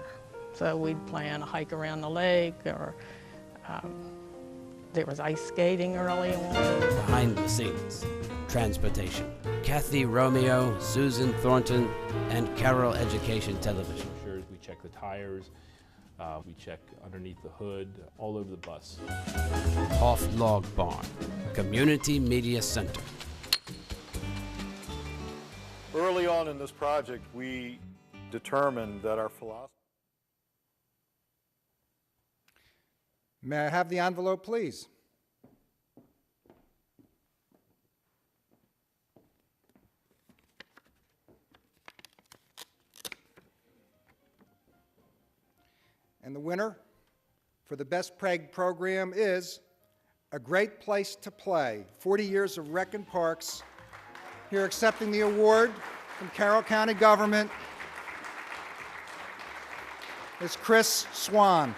so we'd plan a hike around the lake, or there was ice skating early on. Behind the scenes, transportation. Kathy Romeo, Susan Thornton, and Carroll Education Television. We check the tires, we check underneath the hood, all over the bus. Off Log Barn, Community Media Center. Early on in this project, we determined that our philosophy. May I have the envelope, please? And the winner for the Best PEG program is A Great Place to Play, 40 years of Rec and Parks. Here accepting the award from Carroll County Government is Chris Swan.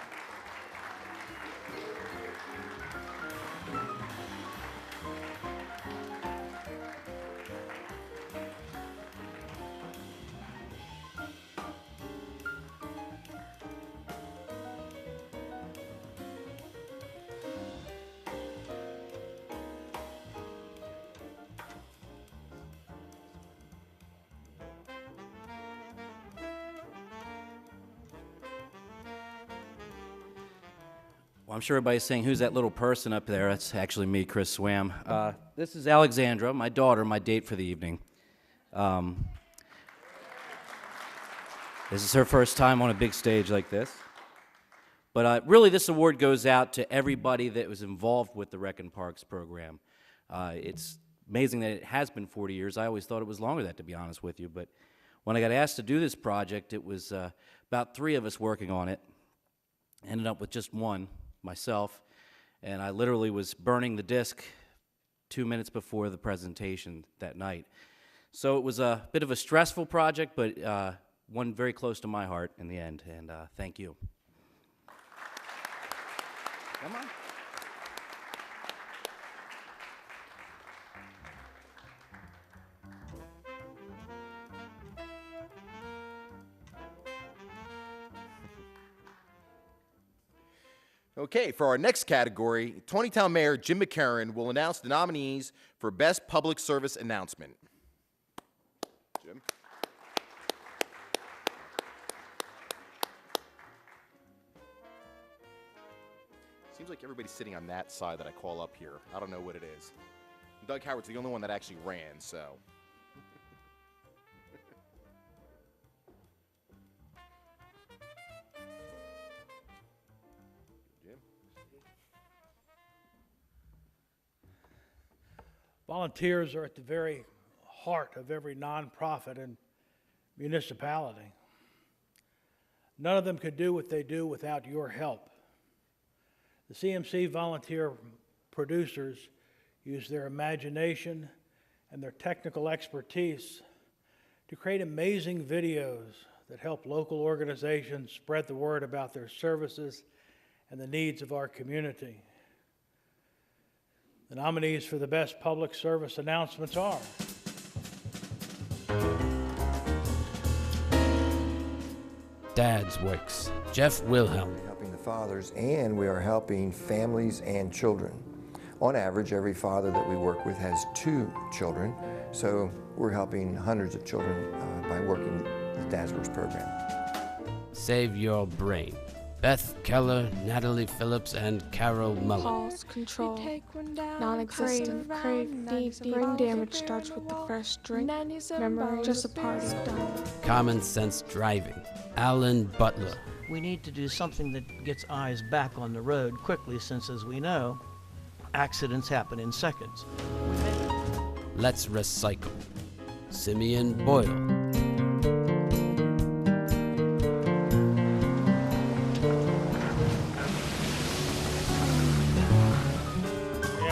Well, I'm sure everybody's saying, who's that little person up there? That's actually me, Chris Swam. This is Alexandra, my daughter, my date for the evening. This is her first time on a big stage like this. But really, this award goes out to everybody that was involved with the Rec and Parks program. It's amazing that it has been 40 years. I always thought it was longer than that, to be honest with you. But when I got asked to do this project, it was about 3 of us working on it. Ended up with just one, myself, and I literally was burning the disc 2 minutes before the presentation that night. So it was a bit of a stressful project, but one very close to my heart in the end, and thank you. Come on. Okay, for our next category, 20-town Mayor Jim McCarran will announce the nominees for Best Public Service Announcement. Jim. Seems like everybody's sitting on that side that I call up here. I don't know what it is. Doug Howard's the only one that actually ran, so. Volunteers are at the very heart of every nonprofit and municipality. None of them could do what they do without your help. The CMC volunteer producers use their imagination and their technical expertise to create amazing videos that help local organizations spread the word about their services and the needs of our community. The nominees for the Best Public Service Announcements are Dad's Works, Jeff Wilhelm. Helping the fathers, and we are helping families and children. On average, every father that we work with has 2 children, so we're helping hundreds of children by working the Dad's Works program. Save Your Brain, Beth Keller, Natalie Phillips, and Carroll Mullen. Pulse control, non-existent, crave, need, brain damage starts with the first drink, memory, just a party. Common Sense Driving, Alan Butler. We need to do something that gets eyes back on the road quickly, since, as we know, accidents happen in seconds. Let's Recycle, Simeon Boyle.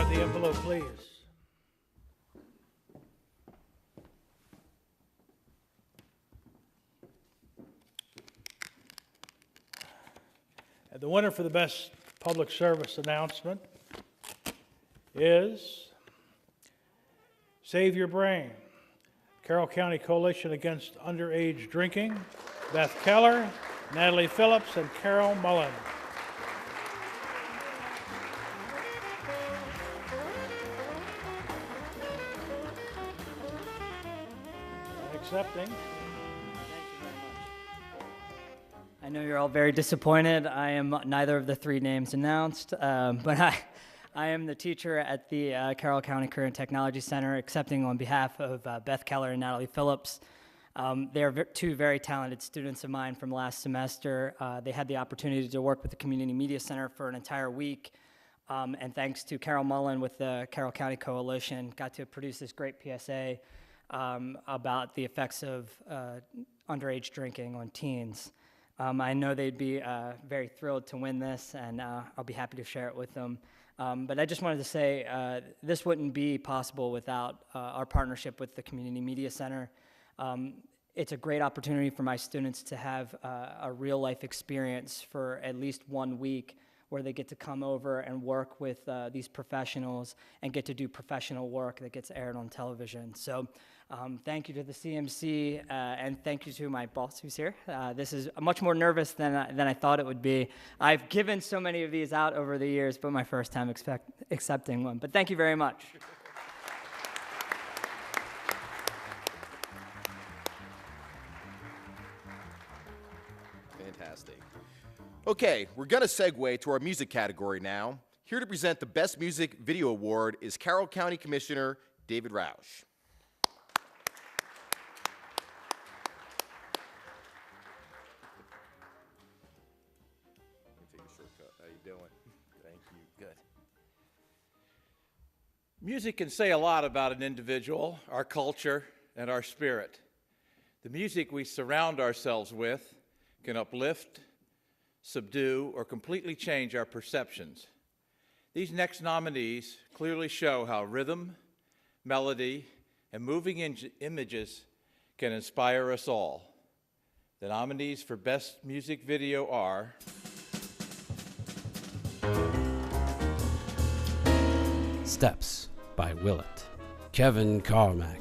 The envelope, please. And the winner for the Best Public Service Announcement is Save Your Brain, Carroll County Coalition Against Underage Drinking, Beth Keller, Natalie Phillips, and Carroll Mullen. Accepting. I know you're all very disappointed. I am neither of the 3 names announced, but I am the teacher at the Carroll County Career and Technology Center, accepting on behalf of Beth Keller and Natalie Phillips. They are 2 very talented students of mine from last semester. They had the opportunity to work with the Community Media Center for an entire week, and thanks to Carroll Mullen with the Carroll County Coalition, got to produce this great PSA about the effects of underage drinking on teens. I know they'd be very thrilled to win this, and I'll be happy to share it with them. But I just wanted to say this wouldn't be possible without our partnership with the Community Media Center. It's a great opportunity for my students to have a real-life experience for at least 1 week where they get to come over and work with these professionals and get to do professional work that gets aired on television. So thank you to the CMC, and thank you to my boss who's here. This is much more nervous than I thought it would be. I've given so many of these out over the years, but my first time accepting one. But thank you very much. Fantastic. Okay, we're going to segue to our music category now. Here to present the Best Music Video Award is Carroll County Commissioner David Roush. Take a shortcut. How you doing? Thank you. Good. Music can say a lot about an individual, our culture, and our spirit. The music we surround ourselves with can uplift, subdue, or completely change our perceptions. These next nominees clearly show how rhythm, melody, and moving images can inspire us all. The nominees for Best Music Video are Steps by Willett, Kevin Carmack.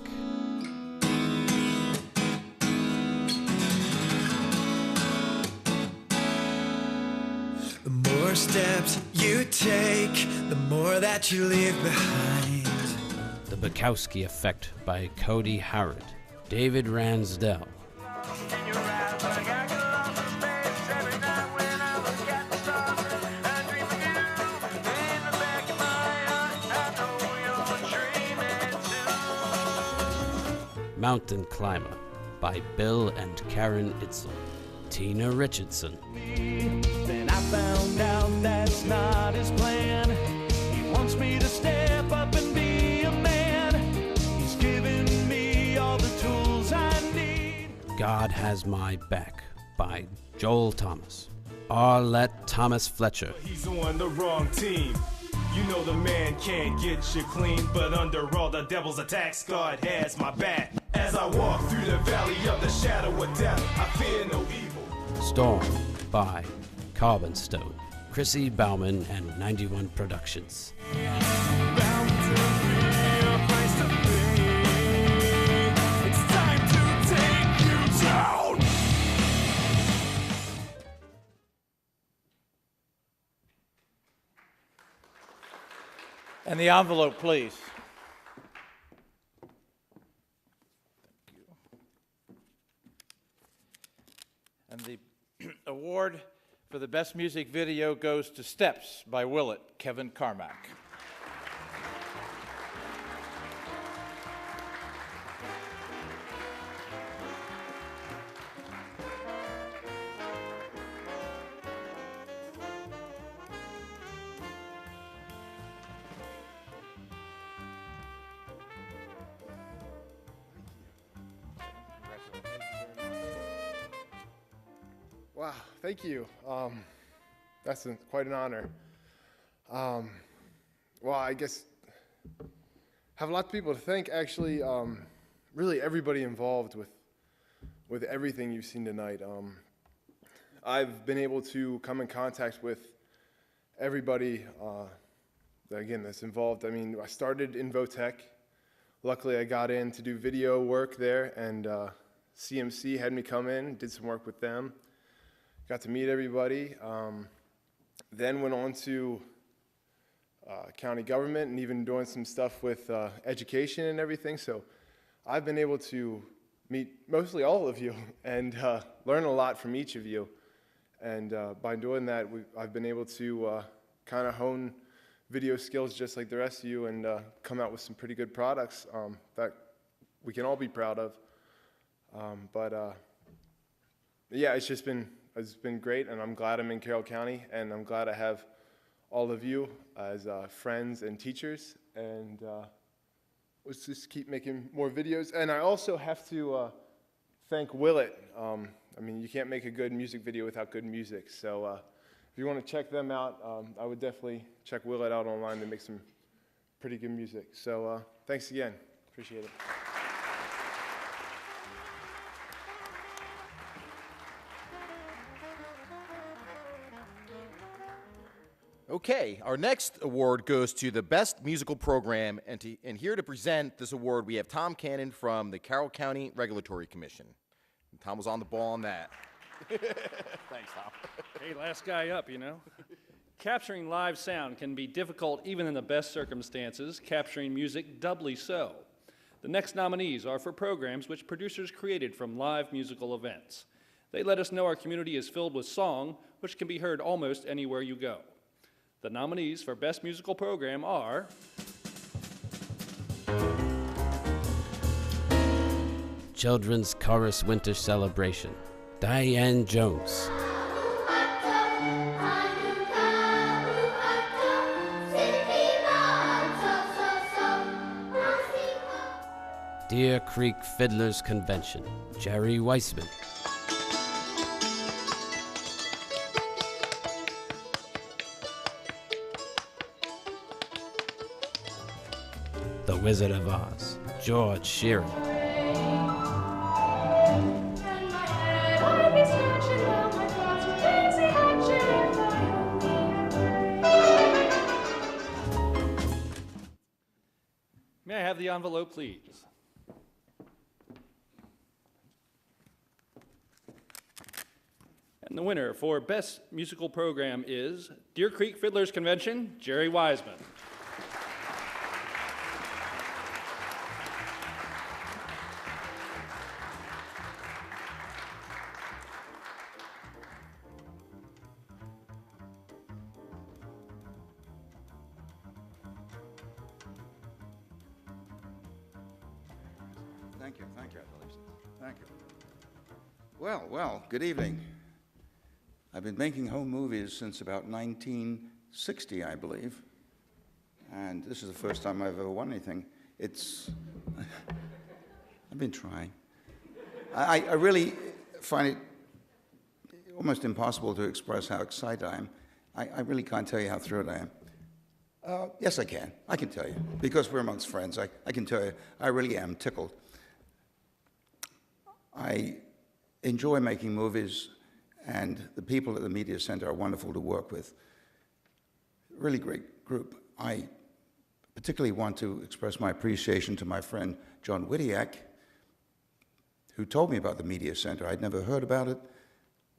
The more steps you take, the more that you leave behind. The Bukowski Effect by Cody Harrod, David Ransdell. Mountain Climber by Bill and Karen Itzel, Tina Richardson. Then I found out that's not his plan. He wants me to step up and be a man. He's giving me all the tools I need. God Has My Back by Joel Thomas, Arlette Thomas Fletcher. He's on the wrong team. You know the man can't get you clean, but under all the devil's attacks, God has my back. As I walk through the valley of the shadow of death, I fear no evil. Storm by Carbon Stone, Chrissy Bauman and 91 Productions. And the envelope, please. And the award for the Best Music Video goes to Steps by Willett, Kevin Carmack. Wow, thank you. That's quite an honor. Well, I guess have a lot of people to thank. Actually, really everybody involved with everything you've seen tonight. I've been able to come in contact with everybody that's involved. I mean, I started in Votech. Luckily, I got in to do video work there, and CMC had me come in, did some work with them. Got to meet everybody, then went on to county government and even doing some stuff with education and everything. So I've been able to meet mostly all of you and learn a lot from each of you. And by doing that, I've been able to kind of hone video skills just like the rest of you and come out with some pretty good products that we can all be proud of. Yeah, it's been great, and I'm glad I'm in Carroll County, and I'm glad I have all of you as friends and teachers, and let's just keep making more videos. And I also have to thank Willett. I mean, you can't make a good music video without good music. So if you want to check them out, I would definitely check Willett out online. They make some pretty good music. So thanks again. Appreciate it. Okay, our next award goes to the Best Musical Program, and here to present this award, we have Tom Cannon from the Carroll County Regulatory Commission. And Tom was on the ball on that. Thanks, Tom. Hey, last guy up, you know. Capturing live sound can be difficult even in the best circumstances, capturing music doubly so. The next nominees are for programs which producers created from live musical events. They let us know our community is filled with song, which can be heard almost anywhere you go. The nominees for Best Musical Program are Children's Chorus Winter Celebration, Diane Jones. Deer Creek Fiddlers Convention, Jerry Weissman. The Wizard of Oz, George Shearing. May I have the envelope, please? And the winner for Best Musical Program is Deer Creek Fiddlers Convention, Jerry Wiseman. Thank you. Well, good evening. I've been making home movies since about 1960, I believe. And this is the first time I've ever won anything. I've been trying. I really find it almost impossible to express how excited I am. I really can't tell you how thrilled I am. Yes, I can. I can tell you. Because we're amongst friends, I can tell you, I really am tickled. I enjoy making movies, and the people at the Media Center are wonderful to work with. Really great group. I particularly want to express my appreciation to my friend John Widiak, who told me about the Media Center. I'd never heard about it,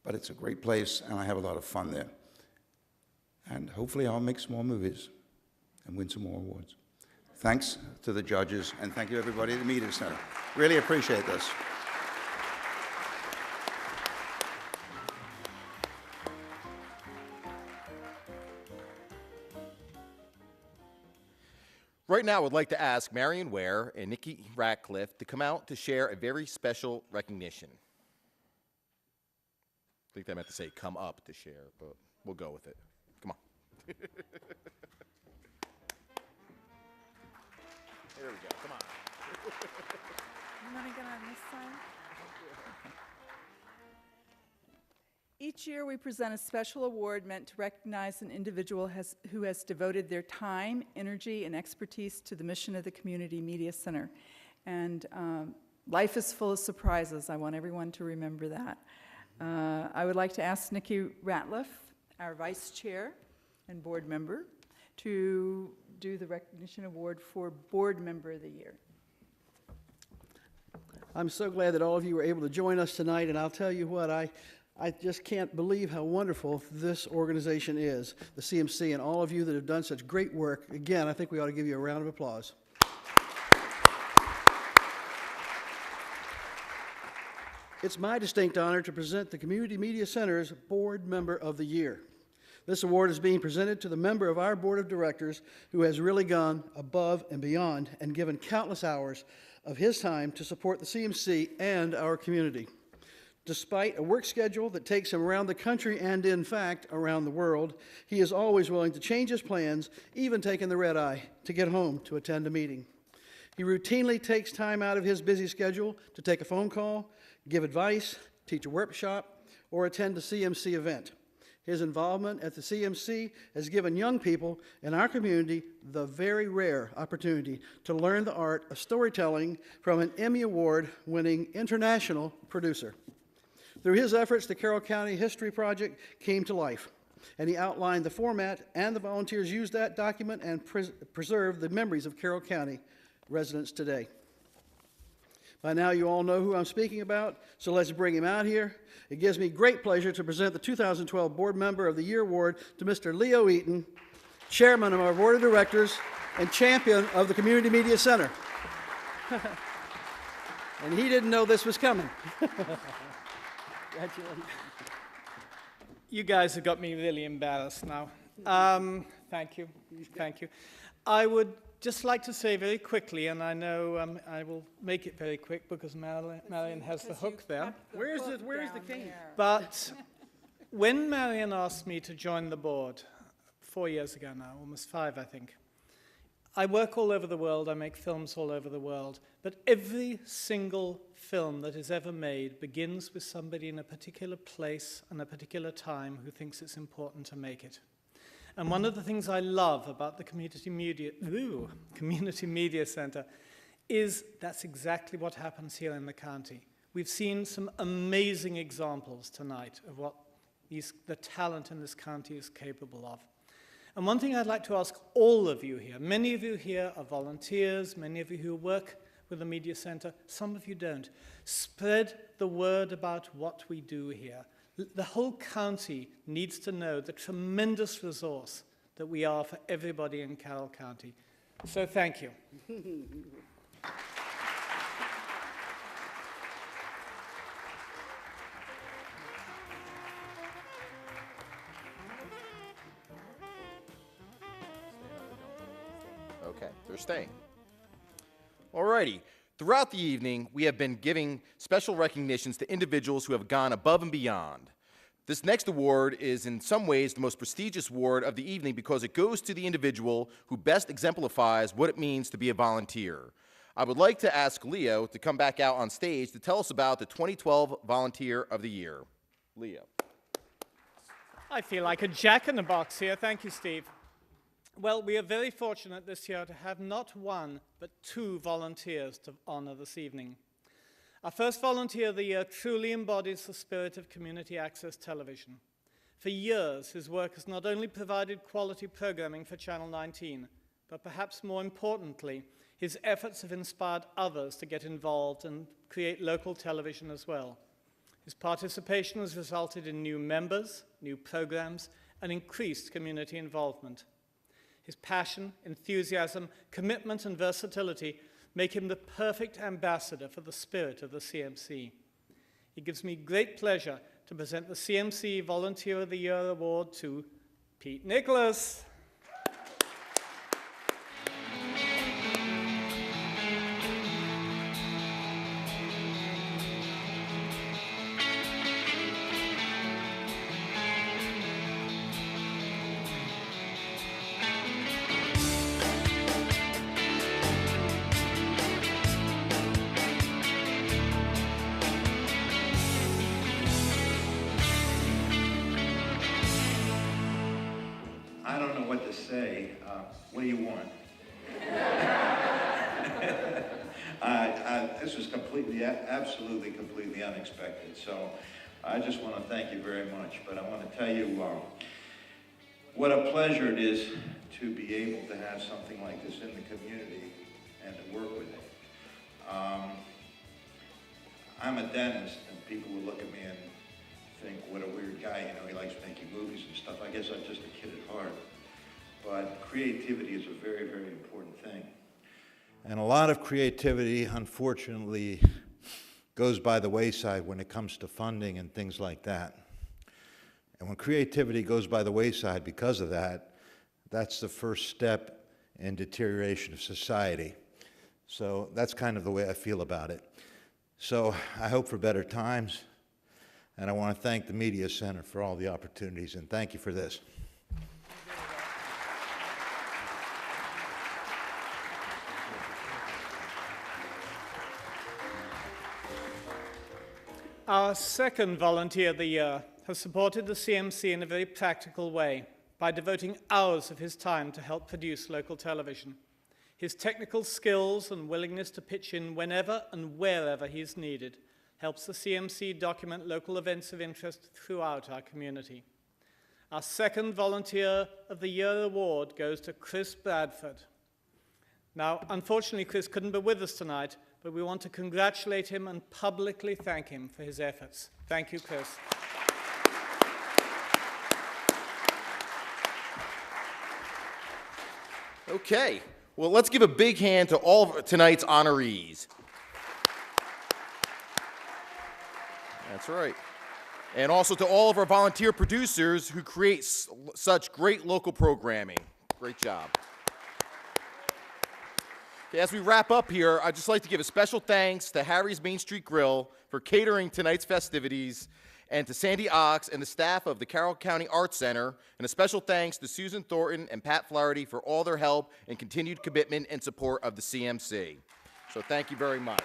but it's a great place, and I have a lot of fun there. And hopefully I'll make some more movies and win some more awards. Thanks to the judges, and thank you everybody at the Media Center. Really appreciate this. Right now, I would like to ask Marion Ware and Nikki Ratcliffe to come out to share a very special recognition. I think they meant to say come up to share, but we'll go with it. Come on. Here we go. Come on. You want to get on this side? Each year we present a special award meant to recognize an individual who has devoted their time, energy, and expertise to the mission of the Community Media Center. And life is full of surprises. I want everyone to remember that. I would like to ask Nikki Ratliff, our Vice Chair and Board Member, to do the recognition award for Board Member of the Year. I'm so glad that all of you were able to join us tonight, and I'll tell you what, I just can't believe how wonderful this organization is, the CMC, and all of you that have done such great work. Again, I think we ought to give you a round of applause. It's my distinct honor to present the Community Media Center's Board Member of the Year. This award is being presented to the member of our Board of Directors who has really gone above and beyond and given countless hours of his time to support the CMC and our community. Despite a work schedule that takes him around the country and, in fact, around the world, he is always willing to change his plans, even taking the red eye, to get home to attend a meeting. He routinely takes time out of his busy schedule to take a phone call, give advice, teach a workshop, or attend a CMC event. His involvement at the CMC has given young people in our community the very rare opportunity to learn the art of storytelling from an Emmy Award-winning international producer. Through his efforts, the Carroll County History Project came to life, and he outlined the format, and the volunteers used that document and preserved the memories of Carroll County residents today. By now, you all know who I'm speaking about, so let's bring him out here. It gives me great pleasure to present the 2012 Board Member of the Year Award to Mr. Leo Eaton, Chairman of our Board of Directors and champion of the Community Media Center. And he didn't know this was coming. Congratulations. You guys have got me really embarrassed now. Thank you. Thank you. I would just like to say very quickly, and I know I will make it very quick because Marion has the hook there. Where is the cane? But when Marion asked me to join the board 4 years ago now, almost 5, I think, I work all over the world, I make films all over the world, but every single film that is ever made begins with somebody in a particular place and a particular time who thinks it's important to make it. And one of the things I love about the Community Media Center is that's exactly what happens here in the county. We've seen some amazing examples tonight of what the talent in this county is capable of. And one thing I'd like to ask all of you here, many of you here are volunteers, many of you who work with the Media Center, some of you don't. Spread the word about what we do here. The whole county needs to know the tremendous resource that we are for everybody in Carroll County. So thank you. Okay, they're staying. Alrighty. Throughout the evening, we have been giving special recognitions to individuals who have gone above and beyond. This next award is in some ways the most prestigious award of the evening because it goes to the individual who best exemplifies what it means to be a volunteer. I would like to ask Leo to come back out on stage to tell us about the 2012 Volunteer of the Year. Leo. I feel like a jack in the box here. Thank you, Steve. Well, we are very fortunate this year to have not one, but 2 volunteers to honor this evening. Our first volunteer of the year truly embodies the spirit of community access television. For years, his work has not only provided quality programming for Channel 19, but perhaps more importantly, his efforts have inspired others to get involved and create local television as well. His participation has resulted in new members, new programs, and increased community involvement. His passion, enthusiasm, commitment, and versatility make him the perfect ambassador for the spirit of the CMC. It gives me great pleasure to present the CMC Volunteer of the Year Award to Pete Nicholas. I don't know what to say. What do you want? This was completely, absolutely, completely unexpected. So I just want to thank you very much. But I want to tell you what a pleasure it is to be able to have something like this in the community and to work with it. I'm a dentist, and people will look at me and think, what a weird guy, you know, he likes making movies and stuff. I guess I'm just a kid at heart. But creativity is a very, very important thing. And a lot of creativity, unfortunately, goes by the wayside when it comes to funding and things like that. And when creativity goes by the wayside because of that, that's the first step in deterioration of society. So that's kind of the way I feel about it. So I hope for better times. And I want to thank the Media Center for all the opportunities, and thank you for this. Our second volunteer of the year has supported the CMC in a very practical way by devoting hours of his time to help produce local television. His technical skills and willingness to pitch in whenever and wherever he's needed helps the CMC document local events of interest throughout our community. Our second Volunteer of the Year award goes to Chris Bradford. Now, unfortunately, Chris couldn't be with us tonight, but we want to congratulate him and publicly thank him for his efforts. Thank you, Chris. Okay, well, let's give a big hand to all of tonight's honorees. That's right. And also to all of our volunteer producers who create such great local programming. Great job. Okay, as we wrap up here, I'd just like to give a special thanks to Harry's Main Street Grill for catering tonight's festivities, and to Sandy Ox and the staff of the Carroll County Arts Center, and a special thanks to Susan Thornton and Pat Flaherty for all their help and continued commitment and support of the CMC. So thank you very much.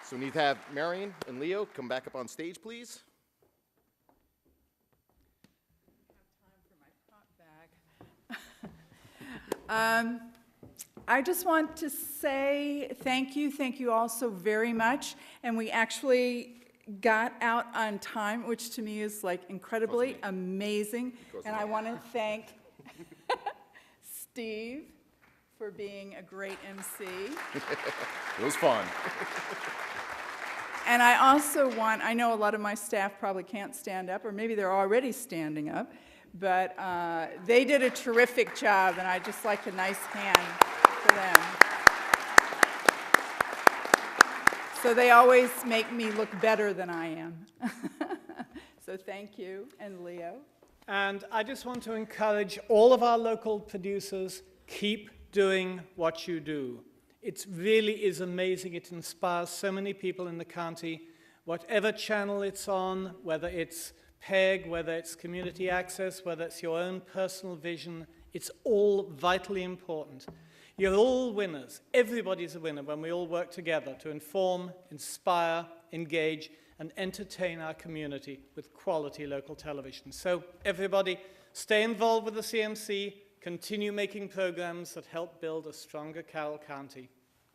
So we need to have Marion and Leo come back up on stage, please. I just want to say thank you all so very much. And we actually got out on time, which to me is like incredibly amazing. And I want to thank Steve for being a great MC. It was fun. And I also want, I know a lot of my staff probably can't stand up, or maybe they're already standing up, but they did a terrific job, and I'd just like a nice hand for them. So they always make me look better than I am. So thank you, and Leo. And I just want to encourage all of our local producers, keep doing what you do. It really is amazing. It inspires so many people in the county. Whatever channel it's on, whether it's PEG, whether it's community access, whether it's your own personal vision, it's all vitally important. You're all winners. Everybody's a winner when we all work together to inform, inspire, engage, and entertain our community with quality local television. So everybody, stay involved with the CMC, continue making programs that help build a stronger Carroll County.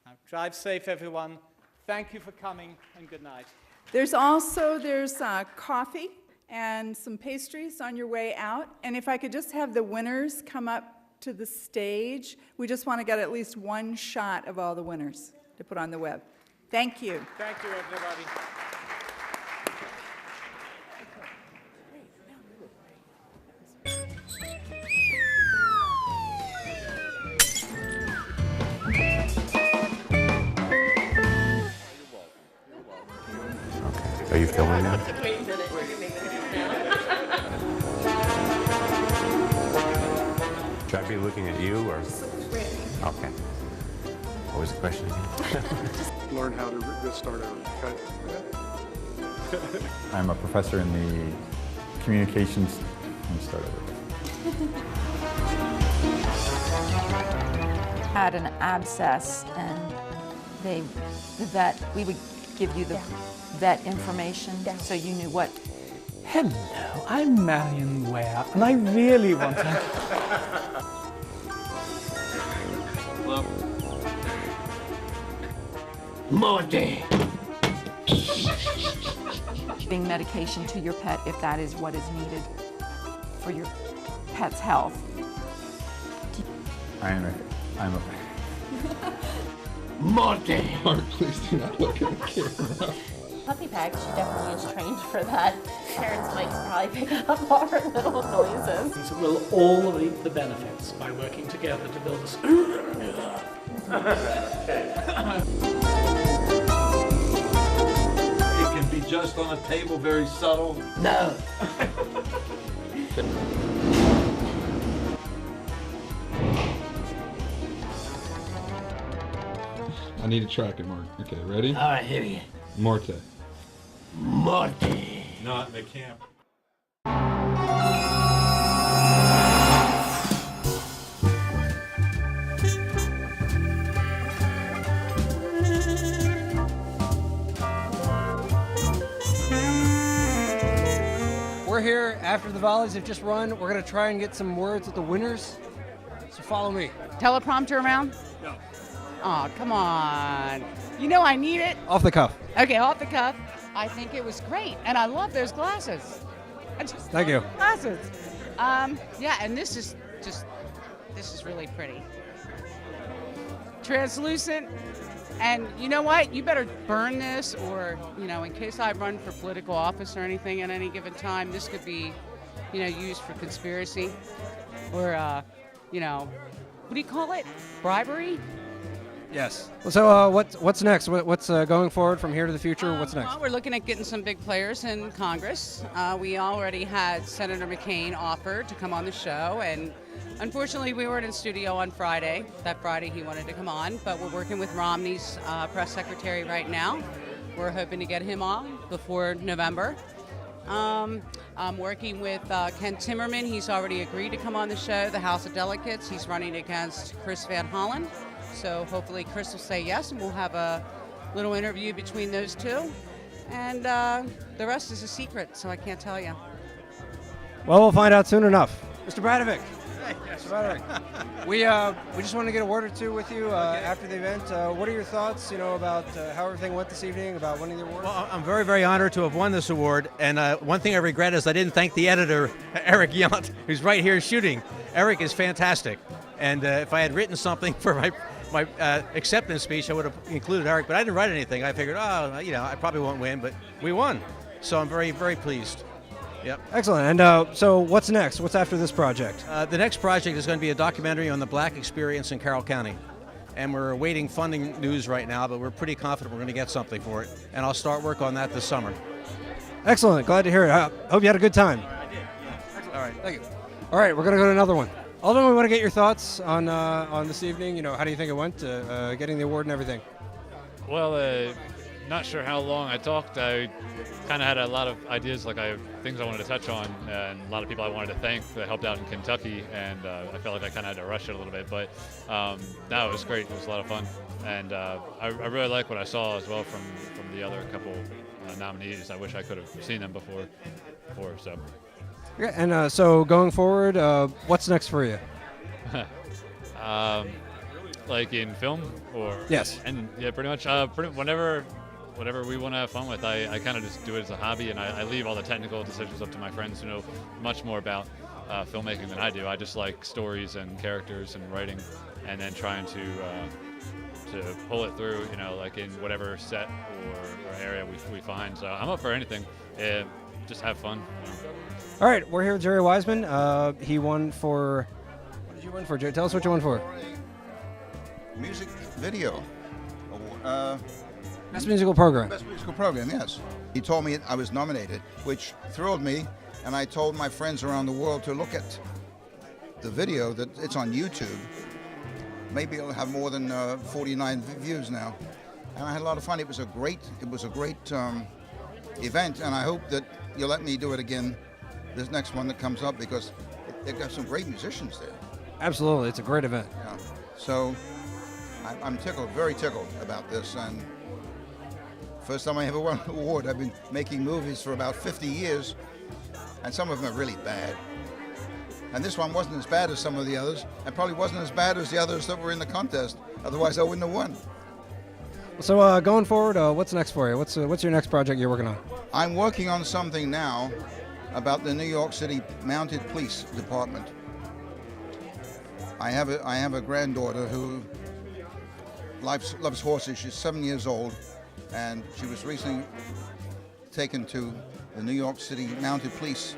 Now, drive safe, everyone. Thank you for coming, and good night. There's coffee and some pastries on your way out. And if I could just have the winners come up to the stage. We just want to get at least one shot of all the winners to put on the web. Thank you. Thank you, everybody. Are you filming now? Wait a minute. Should I be looking at you or? Okay. What was the question again? Learn how to start over. Okay. I'm a professor in the communications. Let me start over. Had an abscess, and the vet, we would give you the vet information so you knew what. Hello, I'm Marion Ware, and I really want to. Morty! Giving medication to your pet if that is what is needed for your pet's health. I'm a. Morty! Mark, please do not look at the camera. Puppy Pack, she definitely is trained for that. Parents might probably pick up our little noises. These will all reap the benefits by working together to build a. It can be just on a table, very subtle. No. I need to track it, Mark. Okay, ready? All right, here you go. Morte. Morty. Not in the camp. here after the volleys have just run. We're going to try and get some words with the winners. So follow me. Teleprompter around? No. Oh, come on. You know I need it. Off the cuff. Okay, off the cuff. I think it was great, and I love those glasses. I just Thank you. love the glasses. Yeah, and this is really pretty. Translucent, and you know what? You better burn this, or in case I run for political office or anything at any given time, this could be, used for conspiracy, or what do you call it? Bribery? Yes. So what's next? What's going forward from here to the future? What's next? Well, we're looking at getting some big players in Congress. We already had Senator McCain offer to come on the show, and unfortunately we weren't in studio on Friday. That Friday he wanted to come on, but we're working with Romney's press secretary right now. We're hoping to get him on before November. I'm working with Ken Timmerman. He's already agreed to come on the show, the House of Delegates. He's running against Chris Van Hollen. So hopefully Chris will say yes, and we'll have a little interview between those two. And the rest is a secret, so I can't tell you. Well, we'll find out soon enough. Mr. Bradovic. Hey, Mr. Bradovic. We just wanted to get a word or two with you after the event. What are your thoughts, about how everything went this evening, about winning the award? Well, I'm very, very honored to have won this award. And one thing I regret is I didn't thank the editor, Eric Yount, who's right here shooting. Eric is fantastic. And if I had written something for my acceptance speech, I would have included Eric, but I didn't write anything. I figured, I probably won't win, but we won. So I'm very, very pleased. Yep. Excellent. And so what's next? What's after this project? The next project is going to be a documentary on the Black experience in Carroll County. And we're awaiting funding news right now, but we're pretty confident we're going to get something for it. And I'll start work on that this summer. Excellent. Glad to hear it. I hope you had a good time. I did. All right. Thank you. All right. We're going to go to another one. Alden, we want to get your thoughts on this evening. How do you think it went, getting the award and everything? Well, not sure how long I talked. I kind of had a lot of ideas, things I wanted to touch on, and a lot of people I wanted to thank that helped out in Kentucky, and I felt like I kind of had to rush it a little bit. But no, it was great. It was a lot of fun, and I really like what I saw as well from the other couple nominees. I wish I could have seen them before. So. Yeah, and so going forward, what's next for you? Like in film, or yes, and yeah, pretty much. Whatever we want to have fun with, I kind of just do it as a hobby, and I leave all the technical decisions up to my friends who know much more about filmmaking than I do. I just like stories and characters and writing, and then trying to pull it through, like in whatever set or area we find. So I'm up for anything. Just have fun. All right, we're here with Jerry Wiseman. He won for. What did you win for, Jerry? Tell us what you won for. Music video. Best musical program. Best musical program, yes. He told me I was nominated, which thrilled me, and I told my friends around the world to look at the video. That it's on YouTube. Maybe it'll have more than 49 views now, and I had a lot of fun. It was a great event, and I hope that you'll let me do it again. This next one that comes up, because they've got some great musicians there. Absolutely, it's a great event. Yeah. So I'm tickled, very tickled about this, and first time I ever won an award. I've been making movies for about 50 years, and some of them are really bad. And this one wasn't as bad as some of the others, and probably wasn't as bad as the others that were in the contest. Otherwise, I wouldn't have won. So going forward, what's next for you? What's your next project you're working on? I'm working on something now about the New York City Mounted Police Department. I have a granddaughter who loves horses. She's 7 years old, and she was recently taken to the New York City Mounted Police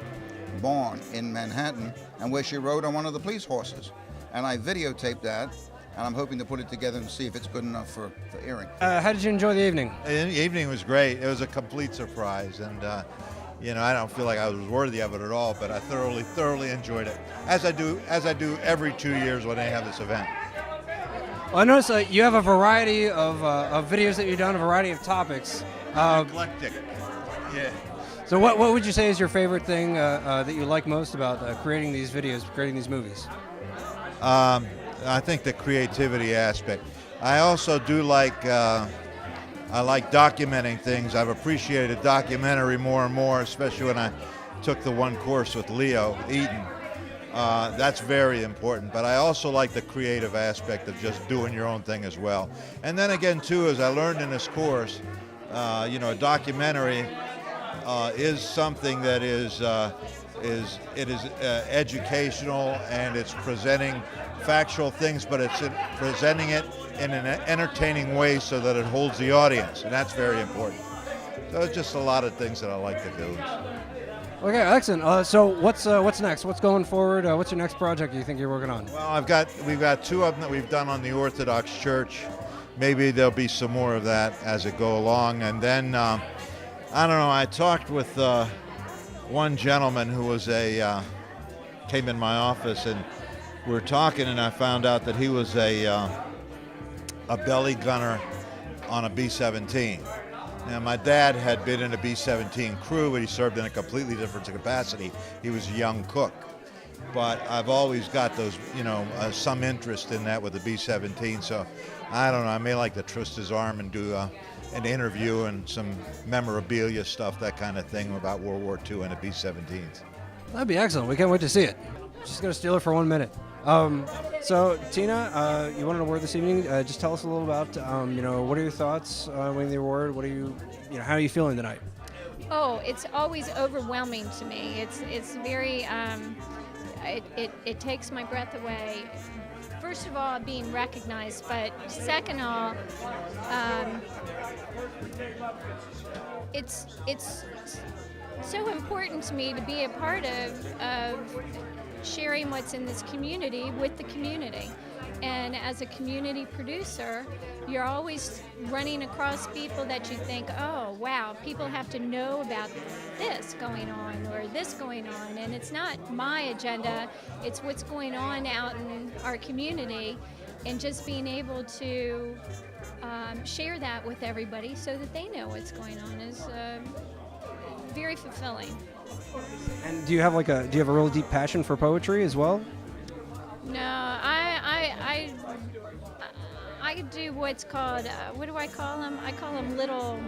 barn in Manhattan, and where she rode on one of the police horses. And I videotaped that, and I'm hoping to put it together and see if it's good enough for airing. How did you enjoy the evening? The evening was great. It was a complete surprise, and I don't feel like I was worthy of it at all, but I thoroughly enjoyed it, as I do every 2 years when they have this event. Well, I noticed you have a variety of videos that you've done, a variety of topics. Eclectic. Yeah. So what would you say is your favorite thing that you like most about creating these videos, creating these movies? I think the creativity aspect. I also do like I like documenting things. I've appreciated documentary more and more, especially when took the one course with Leo Eaton. That's very important. But I also like the creative aspect of just doing your own thing as well. And then again, too, as I learned in this course, you know, a documentary is something that is educational, and it's presenting factual things, but it's presenting it in an entertaining way so that it holds the audience, and that's very important. So it's just a lot of things that I like to do. Okay, excellent. So what's next? What's going forward? What's your next project you think you're working on? Well, we've got two of them that we've done on the Orthodox Church. Maybe there'll be some more of that as it go along. And then, I don't know, I talked with one gentleman who was came in my office, and we were talking, and I found out that he was a belly gunner on a B-17. Now, my dad had been in a B-17 crew, but he served in a completely different capacity. He was a young cook. But I've always got those, you know, some interest in that with the B-17. So I don't know, I may like to twist his arm and do an interview and some memorabilia stuff, that kind of thing about World War II and the B-17s. That'd be excellent. We can't wait to see it. Just going to steal it for 1 minute. So Tina, you won an award this evening. Just tell us a little about, you know, what are your thoughts winning the award? What are you know, how are you feeling tonight? Oh, it's always overwhelming to me. It's very, it takes my breath away. First of all, being recognized, but second of all, it's so important to me to be a part of sharing what's in this community with the community. And as a community producer, you're always running across people that you think, oh, wow, people have to know about this going on or this going on. And it's not my agenda, it's what's going on out in our community. And just being able to share that with everybody so that they know what's going on is very fulfilling. And do you have a real deep passion for poetry as well? No, I do what's called, what do I call them? I call them little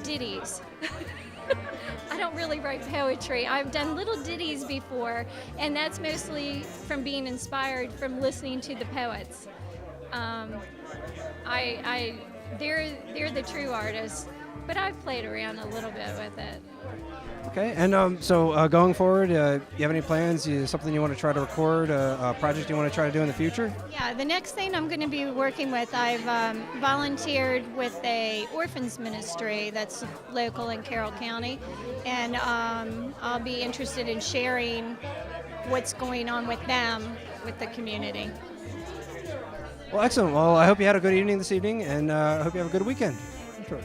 ditties. I don't really write poetry. I've done little ditties before, and that's mostly from being inspired from listening to the poets. They're the true artists, but I've played around a little bit with it. Okay, and so going forward, you have any plans? Something you want to try to record? A project you want to try to do in the future? Yeah, the next thing I'm going to be working with, I've volunteered with a orphans ministry that's local in Carroll County, and I'll be interested in sharing what's going on with them, with the community. Well, excellent. Well, I hope you had a good evening this evening, and I hope you have a good weekend. Sure.